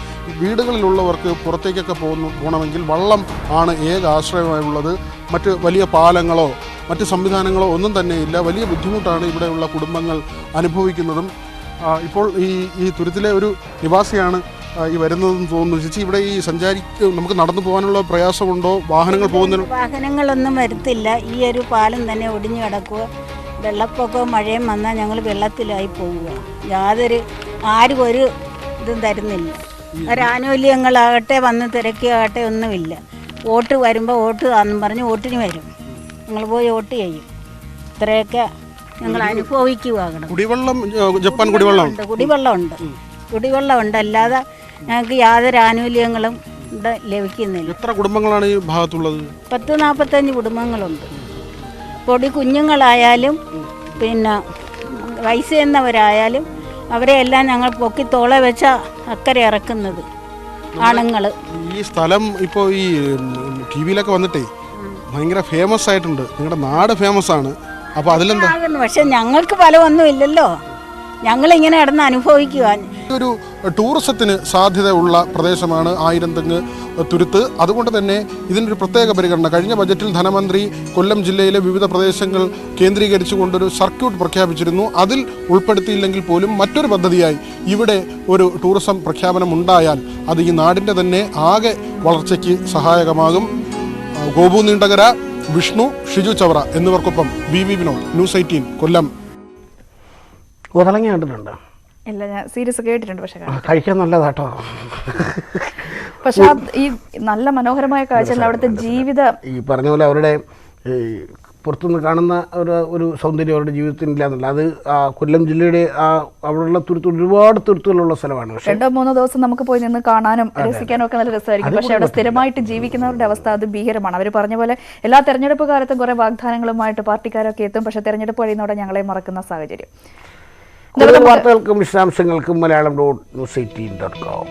വീടുകളിലുള്ളവർക്ക് പുറത്തേക്കൊക്കെ പോകണമെങ്കിൽ വള്ളം ആണ് ഏക ആശ്രയമായുള്ളത്. മറ്റ് വലിയ പാലങ്ങളോ മറ്റ് സംവിധാനങ്ങളോ ഒന്നും തന്നെ ഇല്ല. വലിയ ബുദ്ധിമുട്ടാണ് ഇവിടെയുള്ള കുടുംബങ്ങൾ അനുഭവിക്കുന്നതും. ഇപ്പോൾ ഈ തുരുത്തിലെ ഒരു നിവാസിയാണ് ഈ വരുന്നതെന്ന് തോന്നുന്നു. ചേച്ചി, ഇവിടെ ഈ നമുക്ക് നടന്നു പോകാനുള്ള പ്രയാസമുണ്ടോ? വാഹനങ്ങളൊന്നും വരത്തില്ല. ഈ ഒരു പാലം തന്നെ ഒടിഞ്ഞു കിടക്കുക. വെള്ളപ്പൊക്കവും മഴയും വന്നാൽ ഞങ്ങൾ വെള്ളത്തിലായി പോവുക. ആരും ഒരു ഇതും തരുന്നില്ല. ഒരാനുകൂല്യങ്ങളാകട്ടെ വന്ന് തിരക്കിയാകട്ടെ ഒന്നുമില്ല. വോട്ട് വരുമ്പോൾ വോട്ട് ആണെന്ന് പറഞ്ഞ് വോട്ടിന് വരും. ഞങ്ങൾ പോയി വോട്ട് ചെയ്യും. ഇത്രയൊക്കെ ഞങ്ങൾ അനുഭവിക്കുവാകണം. കുടിവെള്ളമുണ്ട്. അല്ലാതെ ഞങ്ങൾക്ക് യാതൊരു ആനുകൂല്യങ്ങളും ഇവിടെ ലഭിക്കുന്നില്ല. എത്ര കുടുംബങ്ങളാണ് ഈ ഭാഗത്തുള്ളത്? 40-45 കുടുംബങ്ങളുണ്ട്. പൊടി കുഞ്ഞുങ്ങളായാലും പിന്നെ വയസ്സ് ചെന്നവരായാലും അവരെ എല്ലാം ഞങ്ങൾ പൊക്കി തോളെ വെച്ച അക്കരെ ഇറക്കുന്നത് ആണുങ്ങൾ. ഈ സ്ഥലം ഇപ്പോൾ ഈ TV-യിലൊക്കെ വന്നിട്ടേ ഭയങ്കര ഫേമസ് ആയിട്ടുണ്ട്. നിങ്ങളുടെ നാട് ഫേമസ് ആണ്. അപ്പോൾ അതിലെന്താ? പക്ഷെ ഞങ്ങൾക്ക് ഫലമൊന്നും ഇല്ലല്ലോ. ഞങ്ങളിങ്ങനെ കിടന്ന് അനുഭവിക്കുക. ഒരു ടൂറിസത്തിന് സാധ്യതയുള്ള പ്രദേശമാണ് ആയിരംതങ്ങ് തുരുത്ത്. അതുകൊണ്ട് തന്നെ ഇതിനൊരു പ്രത്യേക പരിഗണന കഴിഞ്ഞ ബജറ്റിൽ ധനമന്ത്രി കൊല്ലം ജില്ലയിലെ വിവിധ പ്രദേശങ്ങൾ കേന്ദ്രീകരിച്ചുകൊണ്ടൊരു സർക്യൂട്ട് പ്രഖ്യാപിച്ചിരുന്നു. അതിൽ ഉൾപ്പെടുത്തിയില്ലെങ്കിൽ പോലും മറ്റൊരു പദ്ധതിയായി ഇവിടെ ഒരു ടൂറിസം പ്രഖ്യാപനം ഉണ്ടായാൽ അത് ഈ നാടിൻ്റെ തന്നെ ആകെ വളർച്ചയ്ക്ക് സഹായകമാകും. ഗോപു നീണ്ടകര, വിഷ്ണു, ഷിജു ചവറ എന്നിവർക്കൊപ്പം BV വിനോദ്, ന്യൂസ് 18 കൊല്ലം. ഉതളങ്ങ കണ്ടിട്ടുണ്ടോ? ഇല്ല, ഞാൻ സീരീസ് കേട്ടിട്ടുണ്ട്. പക്ഷെ കഴിക്കാൻ നല്ലതാട്ടോ. പക്ഷെ ഈ നല്ല മനോഹരമായ കാഴ്ചകൾ അവിടുത്തെ ജീവിതം ഈ പറഞ്ഞ പോലെ അവരുടെ പുറത്തുനിന്ന് കാണുന്ന ഒരു സൗന്ദര്യം അവരുടെ ജീവിതത്തിനില്ല എന്നല്ല. അത് കൊല്ലം ജില്ലയുടെ അവിടെയുള്ള ഒരുപാട് തുരുത്തുകളുള്ള സ്ഥലമാണ്. 2-3 ദിവസം നമുക്ക് പോയി നിന്ന് കാണാനും രസിക്കാനും ഒക്കെ നല്ല രസമായിരിക്കും. പക്ഷെ അവിടെ സ്ഥിരമായിട്ട് ജീവിക്കുന്നവരുടെ അവസ്ഥ അത് ഭീകരമാണ്. അവർ പറഞ്ഞ പോലെ എല്ലാ തെരഞ്ഞെടുപ്പ് കാലത്തും കുറെ വാഗ്ദാനങ്ങളുമായിട്ട് പാർട്ടിക്കാരൊക്കെ എത്തും. പക്ഷെ തെരഞ്ഞെടുപ്പ് കഴിയുന്നതോടെ ഞങ്ങളെ മറക്കുന്ന സാഹചര്യം. വാർത്തകൾക്കും വിശദാംശങ്ങൾക്കും മലയാളം.news18.com